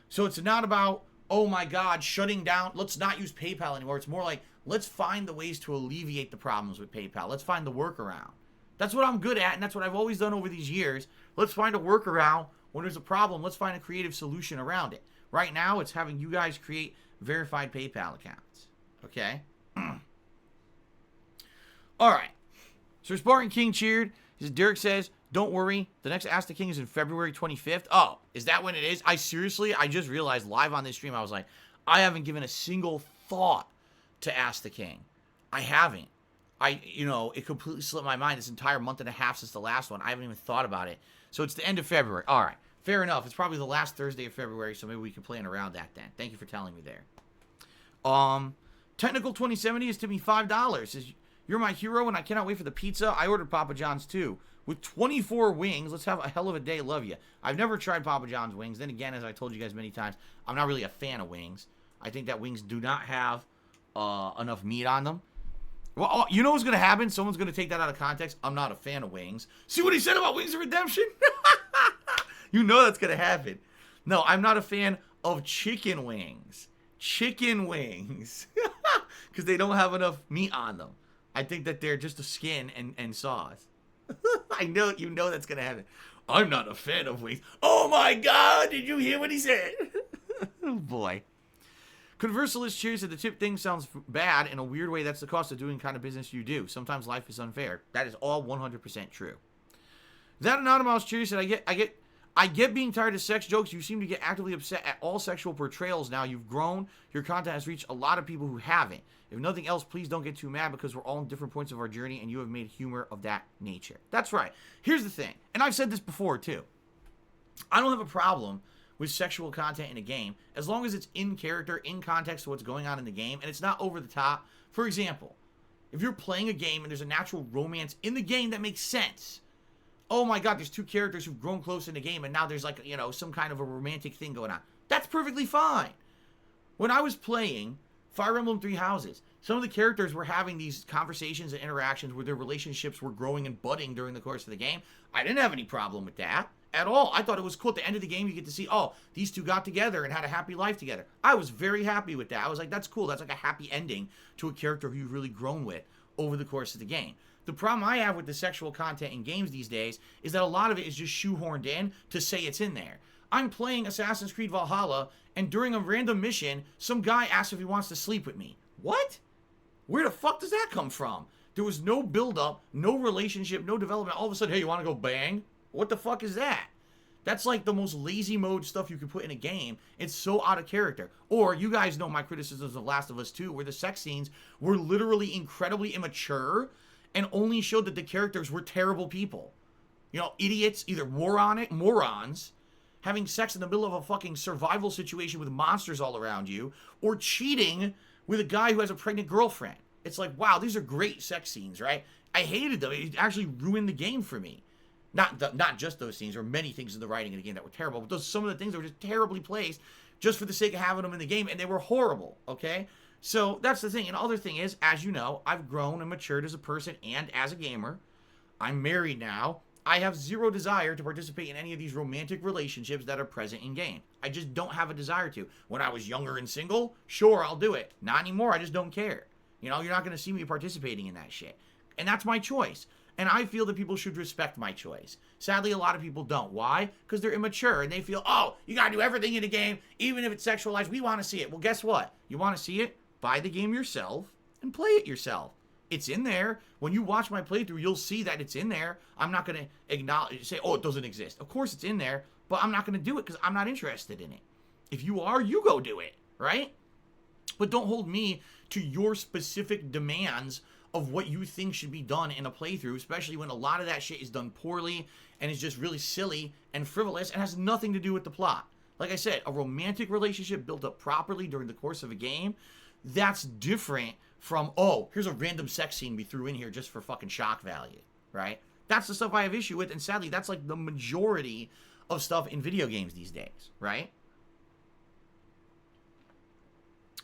So it's not about, oh my God, shutting down, let's not use PayPal anymore. It's more like, let's find the ways to alleviate the problems with PayPal. Let's find the workaround. That's what I'm good at, and that's what I've always done over these years. Let's find a workaround. When there's a problem, let's find a creative solution around it. Right now, it's having you guys create verified PayPal accounts. Okay? All right. So Spartan King cheered. Derek says, don't worry, the next Ask the King is in February 25th. Oh, is that when it is? I just realized live on this stream, I was like, I haven't given a single thought to Ask the King. I haven't. It completely slipped my mind this entire month and a half since the last one. I haven't even thought about it. So it's the end of February. All right. Fair enough. It's probably the last Thursday of February, so maybe we can plan around that then. Thank you for telling me there. Technical 2070 is to me $5. Says, you're my hero and I cannot wait for the pizza. I ordered Papa John's too. With 24 wings, let's have a hell of a day. Love you. I've never tried Papa John's wings. Then again, as I told you guys many times, I'm not really a fan of wings. I think that wings do not have enough meat on them. Well, you know what's going to happen? Someone's going to take that out of context. I'm not a fan of wings. See what he said about Wings of Redemption? You know that's going to happen. No, I'm not a fan of chicken wings. Chicken wings. Because they don't have enough meat on them. I think that they're just a skin and sauce. I know, you know that's going to happen. I'm not a fan of wings. Oh my God, did you hear what he said? Oh boy. Conversalist cheers that the tip thing sounds bad. In a weird way, that's the cost of doing the kind of business you do. Sometimes life is unfair. That is all 100% true. That anonymous cheers that I get being tired of sex jokes. You seem to get actively upset at all sexual portrayals now. You've grown. Your content has reached a lot of people who haven't. If nothing else, please don't get too mad because we're all in different points of our journey and you have made humor of that nature. That's right. Here's the thing, and I've said this before too. I don't have a problem with sexual content in a game, as long as it's in character, in context to what's going on in the game, and it's not over the top. For example, if you're playing a game and there's a natural romance in the game that makes sense. Oh my God, there's two characters who've grown close in the game, and now there's like, some kind of a romantic thing going on. That's perfectly fine. When I was playing Fire Emblem Three Houses, some of the characters were having these conversations and interactions where their relationships were growing and budding during the course of the game. I didn't have any problem with that. At all. I thought it was cool. At the end of the game, you get to see, oh, these two got together and had a happy life together. I was very happy with that. I was like, that's cool. That's like a happy ending to a character who you've really grown with over the course of the game. The problem I have with the sexual content in games these days is that a lot of it is just shoehorned in to say it's in there. I'm playing Assassin's Creed Valhalla, and during a random mission, some guy asks if he wants to sleep with me. What? Where the fuck does that come from? There was no build-up, no relationship, no development. All of a sudden, hey, you want to go bang? What the fuck is that? That's like the most lazy mode stuff you could put in a game. It's so out of character. Or you guys know my criticisms of Last of Us 2, where the sex scenes were literally incredibly immature and only showed that the characters were terrible people. Idiots, either morons, having sex in the middle of a fucking survival situation with monsters all around you, or cheating with a guy who has a pregnant girlfriend. It's like, wow, these are great sex scenes, right? I hated them. It actually ruined the game for me. Not just those scenes, or many things in the writing of the game that were terrible, but some of the things that were just terribly placed just for the sake of having them in the game, and they were horrible, okay? So that's the thing. And the other thing is, as you know, I've grown and matured as a person and as a gamer. I'm married now. I have zero desire to participate in any of these romantic relationships that are present in game. I just don't have a desire to. When I was younger and single, sure, I'll do it. Not anymore. I just don't care. You're not going to see me participating in that shit. And that's my choice. And I feel that people should respect my choice. Sadly, a lot of people don't. Why? Because they're immature and they feel, oh, you gotta do everything in the game, even if it's sexualized. We want to see it. Well, guess what? You want to see it? Buy the game yourself and play it yourself. It's in there. When you watch my playthrough, you'll see that it's in there. I'm not going to say, oh, it doesn't exist. Of course it's in there, but I'm not going to do it because I'm not interested in it. If you are, you go do it, right? But don't hold me to your specific demands of what you think should be done in a playthrough, especially when a lot of that shit is done poorly and is just really silly and frivolous and has nothing to do with the plot. Like I said, a romantic relationship built up properly during the course of a game, that's different from, oh, here's a random sex scene we threw in here just for fucking shock value, right? That's the stuff I have issue with, and sadly, that's like the majority of stuff in video games these days, right?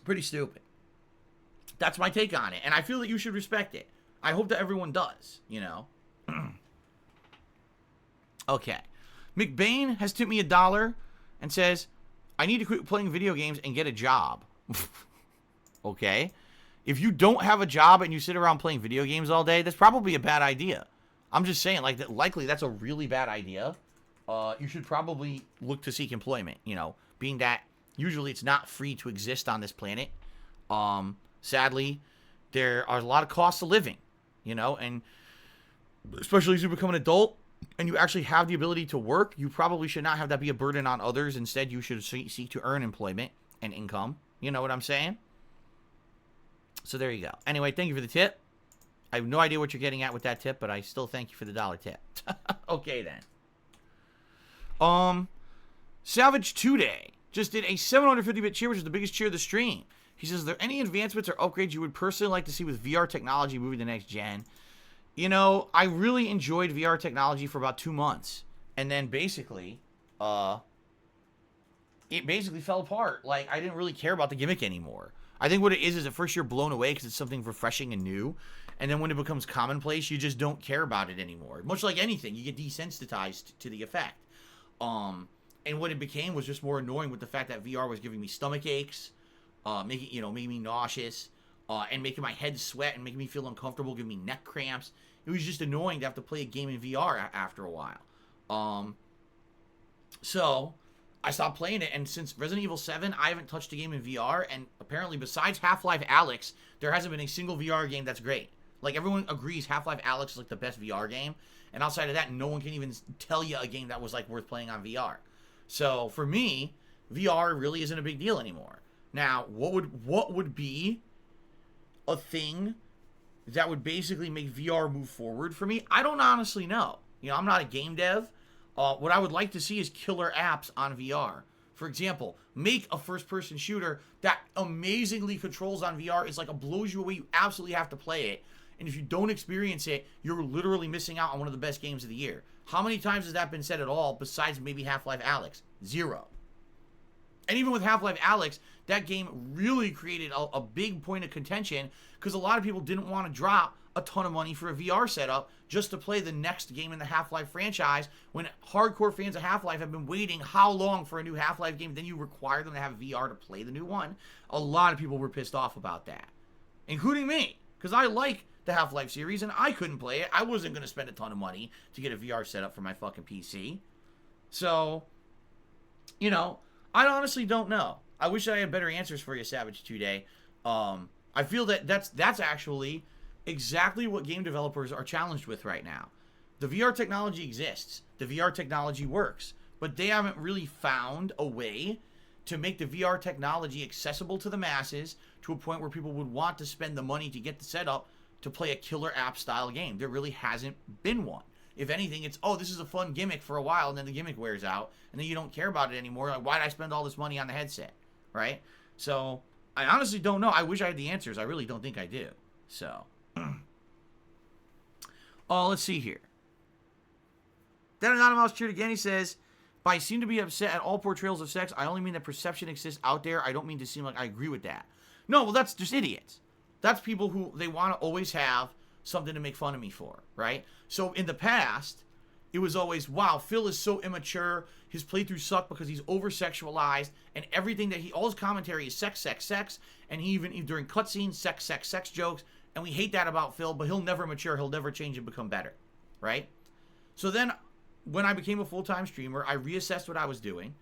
Pretty stupid. That's my take on it, and I feel that you should respect it. I hope that everyone does, you know? Okay. McBain has tipped me $1 and says, I need to quit playing video games and get a job. Okay. If you don't have a job and you sit around playing video games all day, that's probably a bad idea. I'm just saying, like, that likely that's a really bad idea. You should probably look to seek employment, you know, being that usually it's not free to exist on this planet. Sadly, there are a lot of costs of living, you know, and especially as you become an adult and you actually have the ability to work, you probably should not have that be a burden on others. Instead, you should seek to earn employment and income. You know what I'm saying? So there you go. Anyway, thank you for the tip. I have no idea what you're getting at with that tip, but I still thank you for the $1 tip. Okay, then. Salvage Today just did a 750-bit cheer, which is the biggest cheer of the stream. He says, are there any advancements or upgrades you would personally like to see with VR technology moving to next gen? You know, I really enjoyed VR technology for about 2 months. And then basically, it basically fell apart. Like, I didn't really care about the gimmick anymore. I think what it is at first you're blown away because it's something refreshing and new. And then when it becomes commonplace, you just don't care about it anymore. Much like anything, you get desensitized to the effect. And what it became was just more annoying with the fact that VR was giving me stomach aches, making me nauseous, and making my head sweat and making me feel uncomfortable, giving me neck cramps. It was just annoying to have to play a game in VR after a while. So I stopped playing it, and since Resident Evil 7, I haven't touched a game in VR, and apparently besides Half-Life Alyx, there hasn't been a single VR game that's great. Like, everyone agrees Half-Life Alyx is like the best VR game, and outside of that, no one can even tell you a game that was like worth playing on VR. So for me, VR really isn't a big deal anymore. Now, what would be a thing that would basically make VR move forward for me? I don't honestly know. You know, I'm not a game dev. What I would like to see is killer apps on VR. For example, make a first-person shooter that amazingly controls on VR. It's like it blows you away. You absolutely have to play it. And if you don't experience it, you're literally missing out on one of the best games of the year. How many times has that been said at all besides maybe Half-Life Alyx? 0. And even with Half-Life Alyx, that game really created a big point of contention because a lot of people didn't want to drop a ton of money for a VR setup just to play the next game in the Half-Life franchise when hardcore fans of Half-Life have been waiting how long for a new Half-Life game, then you require them to have VR to play the new one. A lot of people were pissed off about that, including me, because I like the Half-Life series and I couldn't play it. I wasn't going to spend a ton of money to get a VR setup for my fucking PC. So, you know, I honestly don't know. I wish I had better answers for you, Savage Today. I feel that that's actually exactly what game developers are challenged with right now. The VR technology exists. The VR technology works. But they haven't really found a way to make the VR technology accessible to the masses to a point where people would want to spend the money to get the setup to play a killer app style game. There really hasn't been one. If anything, it's, oh, this is a fun gimmick for a while, and then the gimmick wears out, and then you don't care about it anymore. Like, why did I spend all this money on the headset, right? So, I honestly don't know. I wish I had the answers. I really don't think I do. So, let's see here. Then Anonymous cheered again. He says, I seem to be upset at all portrayals of sex. I only mean that perception exists out there. I don't mean to seem like I agree with that. No, well, that's just idiots. That's people who, they want to always have something to make fun of me for, right? So in the past, it was always, wow, Phil is so immature, his playthroughs suck because he's over-sexualized, and everything that all his commentary is sex, sex, sex, and he even during cutscenes, sex, sex, sex jokes, and we hate that about Phil, but he'll never mature, he'll never change and become better, right? So then, when I became a full-time streamer, I reassessed what I was doing,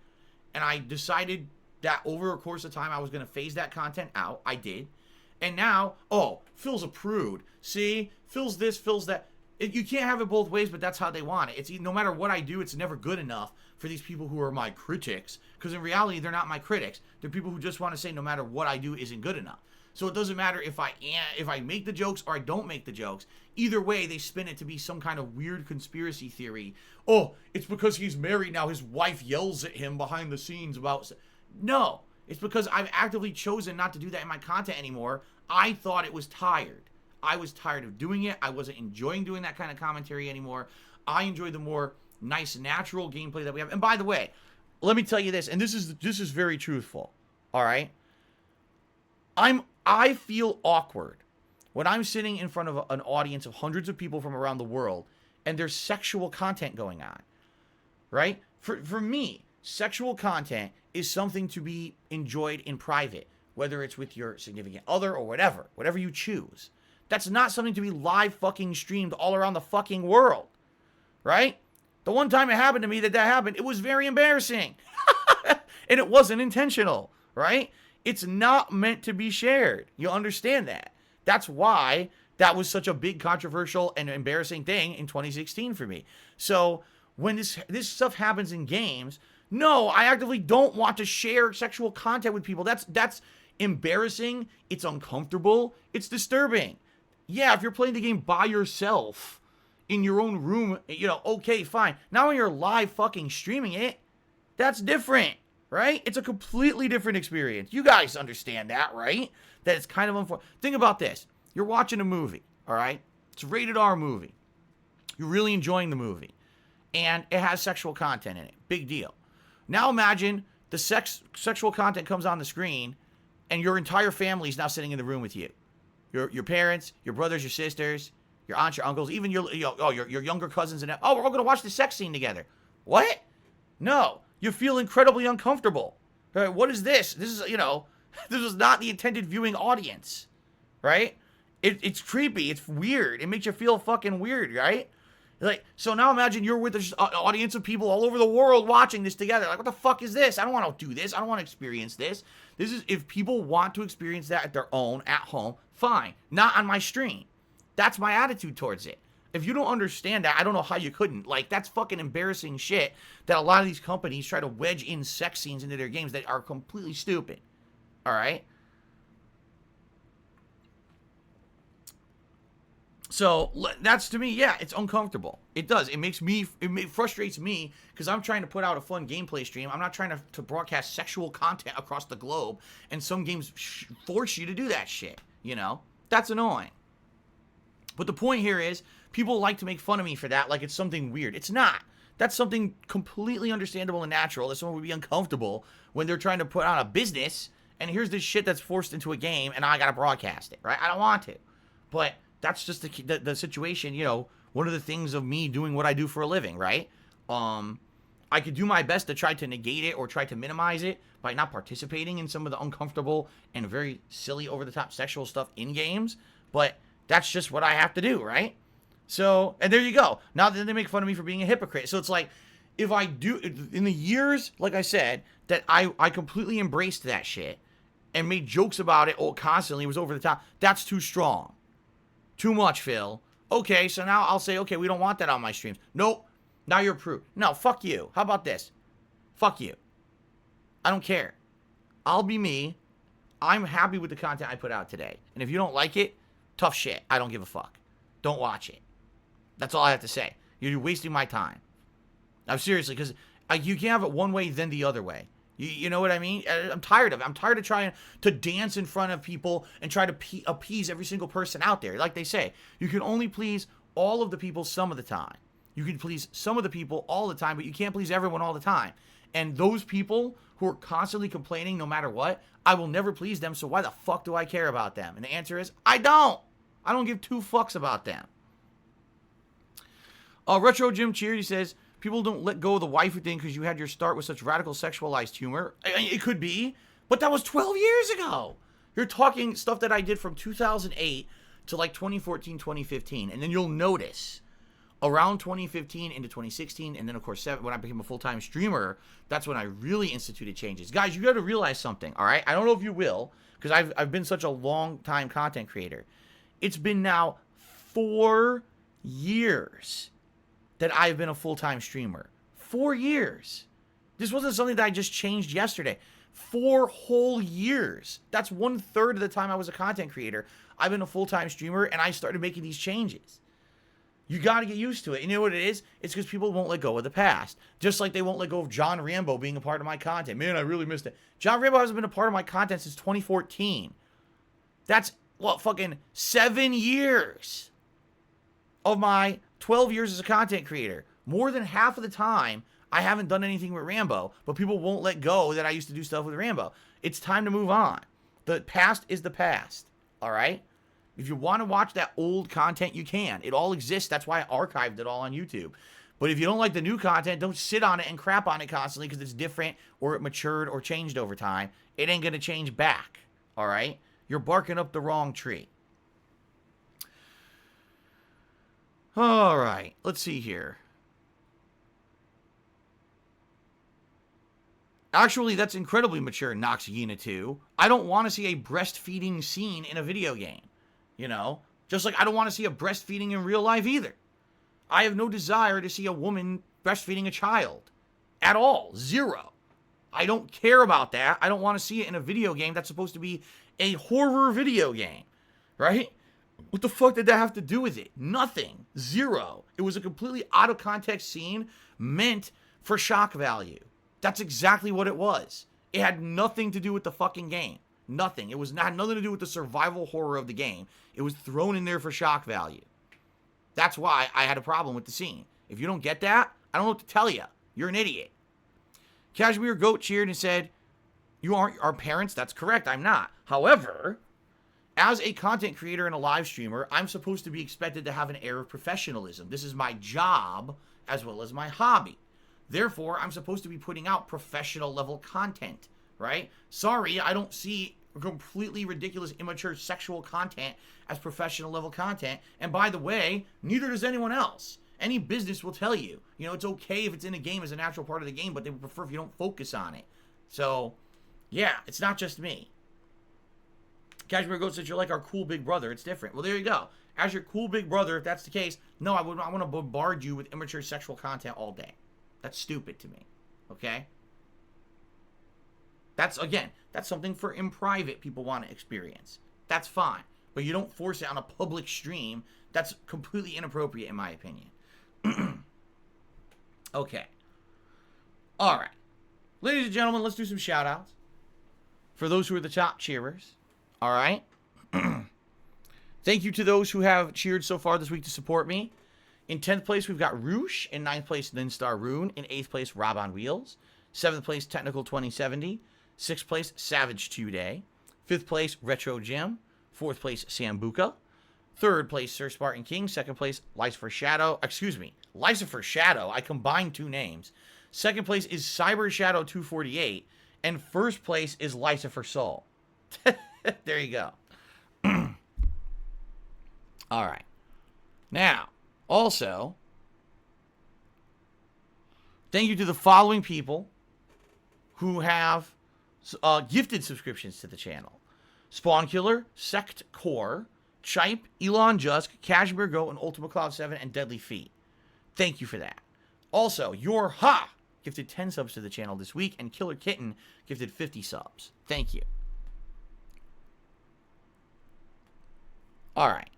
and I decided that over a course of time, I was going to phase that content out. I did. And now, oh, Phil's a prude. See? Phil's this, Phil's that. You can't have it both ways, but that's how they want it. It's no matter what I do, it's never good enough for these people who are my critics. Because in reality, they're not my critics. They're people who just want to say no matter what I do isn't good enough. So it doesn't matter if I make the jokes or I don't make the jokes. Either way, they spin it to be some kind of weird conspiracy theory. Oh, it's because he's married now. His wife yells at him behind the scenes about... No. It's because I've actively chosen not to do that in my content anymore. I thought it was tired. I was tired of doing it. I wasn't enjoying doing that kind of commentary anymore. I enjoy the more nice, natural gameplay that we have. And by the way, let me tell you this, and this is very truthful, all right? I feel awkward when I'm sitting in front of an audience of hundreds of people from around the world and there's sexual content going on, right? For me, sexual content is something to be enjoyed in private, whether it's with your significant other or whatever you choose. That's not something to be live fucking streamed all around the fucking world, right? The one time it happened to me that happened, it was very embarrassing. And it wasn't intentional, right? It's not meant to be shared. You understand that. That's why that was such a big controversial and embarrassing thing in 2016 for me. So when this stuff happens in games, no, I actively don't want to share sexual content with people. That's embarrassing. It's uncomfortable. It's disturbing. Yeah, if you're playing the game by yourself in your own room, okay, fine. Now when you're live fucking streaming it, that's different, right? It's a completely different experience. You guys understand that, right? That it's kind of unfortunate. Think about this. You're watching a movie, all right? It's a rated R movie. You're really enjoying the movie. And it has sexual content in it. Big deal. Now imagine the sexual content comes on the screen and your entire family is now sitting in the room with you. Your parents, your brothers, your sisters, your aunts, your uncles, even your younger cousins, and we're all going to watch the sex scene together. What? No. You feel incredibly uncomfortable. What is this? This is, this is not the intended viewing audience, right? It's creepy. It's weird. It makes you feel fucking weird, right? Like, so now imagine you're with an audience of people all over the world watching this together. Like, what the fuck is this? I don't want to do this. I don't want to experience this. This is, if people want to experience that at their own, at home, fine. Not on my stream. That's my attitude towards it. If you don't understand that, I don't know how you couldn't. Like, that's fucking embarrassing shit that a lot of these companies try to wedge in sex scenes into their games that are completely stupid. All right? So, that's, to me, yeah, it's uncomfortable. It does. It frustrates me because I'm trying to put out a fun gameplay stream. I'm not trying to broadcast sexual content across the globe, and some games force you to do that shit, That's annoying. But the point here is, people like to make fun of me for that like it's something weird. It's not. That's something completely understandable and natural that someone would be uncomfortable when they're trying to put on a business, and here's this shit that's forced into a game, and I gotta broadcast it, right? I don't want to. But that's just the situation, one of the things of me doing what I do for a living, right? I could do my best to try to negate it or try to minimize it by not participating in some of the uncomfortable and very silly over-the-top sexual stuff in games, but that's just what I have to do, right? So, and there you go. Now then they make fun of me for being a hypocrite. So it's like, if I do, in the years, like I said, that I completely embraced that shit and made jokes about it constantly, was over the top, that's too strong. Too much, Phil. Okay, so now I'll say, okay, we don't want that on my streams. Nope. Now you're approved. No, fuck you. How about this? Fuck you. I don't care. I'll be me. I'm happy with the content I put out today. And if you don't like it, tough shit. I don't give a fuck. Don't watch it. That's all I have to say. You're wasting my time. I'm seriously, because you can't have it one way, then the other way. You know what I mean? I'm tired of it. I'm tired of trying to dance in front of people and try to appease every single person out there. Like they say, you can only please all of the people some of the time. You can please some of the people all the time, but you can't please everyone all the time. And those people who are constantly complaining no matter what, I will never please them, so why the fuck do I care about them? And the answer is, I don't. I don't give two fucks about them. Retro Jim Cheer, he says, people don't let go of the waifu thing because you had your start with such radical sexualized humor. It could be, but that was 12 years ago. You're talking stuff that I did from 2008 to like 2014, 2015. And then you'll notice around 2015 into 2016, and then of course when I became a full-time streamer, that's when I really instituted changes. Guys, you got to realize something, all right? I don't know if you will, because I've been such a long-time content creator. It's been now 4 years that I've been a full-time streamer. 4 years. This wasn't something that I just changed yesterday. 4 whole years. That's 1/3 of the time I was a content creator. I've been a full-time streamer, and I started making these changes. You got to get used to it. You know what it is? It's because people won't let go of the past. Just like they won't let go of John Rambo being a part of my content. Man, I really missed it. John Rambo hasn't been a part of my content since 2014. That's fucking 7 years of my 12 years as a content creator. More than half of the time, I haven't done anything with Rambo, but people won't let go that I used to do stuff with Rambo. It's time to move on. The past is the past, all right? If you want to watch that old content, you can. It all exists. That's why I archived it all on YouTube. But if you don't like the new content, don't sit on it and crap on it constantly because it's different or it matured or changed over time. It ain't going to change back, all right? You're barking up the wrong tree. All right, let's see here. Actually, that's incredibly mature, Noxyena 2. I don't want to see a breastfeeding scene in a video game. You know? Just like I don't want to see a breastfeeding in real life either. I have no desire to see a woman breastfeeding a child. At all. Zero. I don't care about that. I don't want to see it in a video game that's supposed to be a horror video game. Right? What the fuck did that have to do with it? Nothing. Zero. It was a completely out of context scene meant for shock value. That's exactly what it was. It had nothing to do with the fucking game. Nothing. It had nothing to do with the survival horror of the game. It was thrown in there for shock value. That's why I had a problem with the scene. If you don't get that, I don't know what to tell you. You're an idiot. Kashmir Goat cheered and said, "You aren't our parents?" That's correct. I'm not. However, as a content creator and a live streamer, I'm supposed to be expected to have an air of professionalism. This is my job as well as my hobby. Therefore, I'm supposed to be putting out professional level content, right? Sorry, I don't see completely ridiculous, immature sexual content as professional level content. And by the way, neither does anyone else. Any business will tell you, you know, it's okay if it's in a game as a natural part of the game, but they would prefer if you don't focus on it. So, yeah, it's not just me. Kashmir Goat said, "You're like our cool big brother. It's different." Well, there you go. As your cool big brother, if that's the case, no, I want to bombard you with immature sexual content all day. That's stupid to me, okay? That's something for in private people want to experience. That's fine. But you don't force it on a public stream. That's completely inappropriate in my opinion. Okay. All right. Ladies and gentlemen, let's do some shout-outs. For those who are the top cheerers. All right? Thank you to those who have cheered so far this week to support me. In 10th place, we've got Roosh. In 9th place, Ninstar Rune. In 8th place, Rob on Wheels. 7th place, Technical 2070. 6th place, Savage 2-Day. 5th place, Retro Jim. 4th place, Sambuca. 3rd place, Sir Spartan King. 2nd place, Lucifer Shadow. Lucifer Shadow. I combined two names. 2nd place is Cyber Shadow 248. And 1st place is Lucifer Soul. There you go. All right. Now, also, thank you to the following people who have gifted subscriptions to the channel. Spawn Killer, Sect Core, Chipe, Elon Jusk, Kashmir Goat, and Ultima Cloud 7, and Deadly Feet. Thank you for that. Also, Your Ha gifted 10 subs to the channel this week, and Killer Kitten gifted 50 subs. Thank you. All right.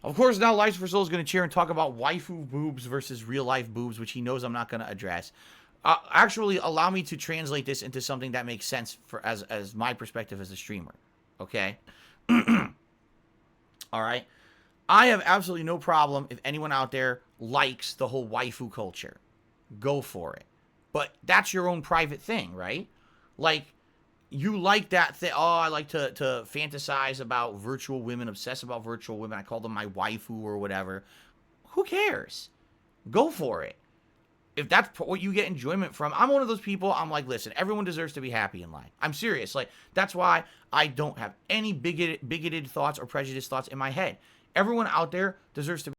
Of course, now Lucifer Soul is going to cheer and talk about waifu boobs versus real-life boobs, which he knows I'm not going to address. Actually, allow me to translate this into something that makes sense for as my perspective as a streamer. Okay? All right? I have absolutely no problem if anyone out there likes the whole waifu culture. Go for it. But that's your own private thing, right? Like, you like that thing. Oh, I like to fantasize about virtual women, obsess about virtual women. I call them my waifu or whatever. Who cares? Go for it. If that's what you get enjoyment from, I'm one of those people, I'm like, listen, everyone deserves to be happy in life. I'm serious. Like, that's why I don't have any bigoted thoughts or prejudiced thoughts in my head. Everyone out there deserves to be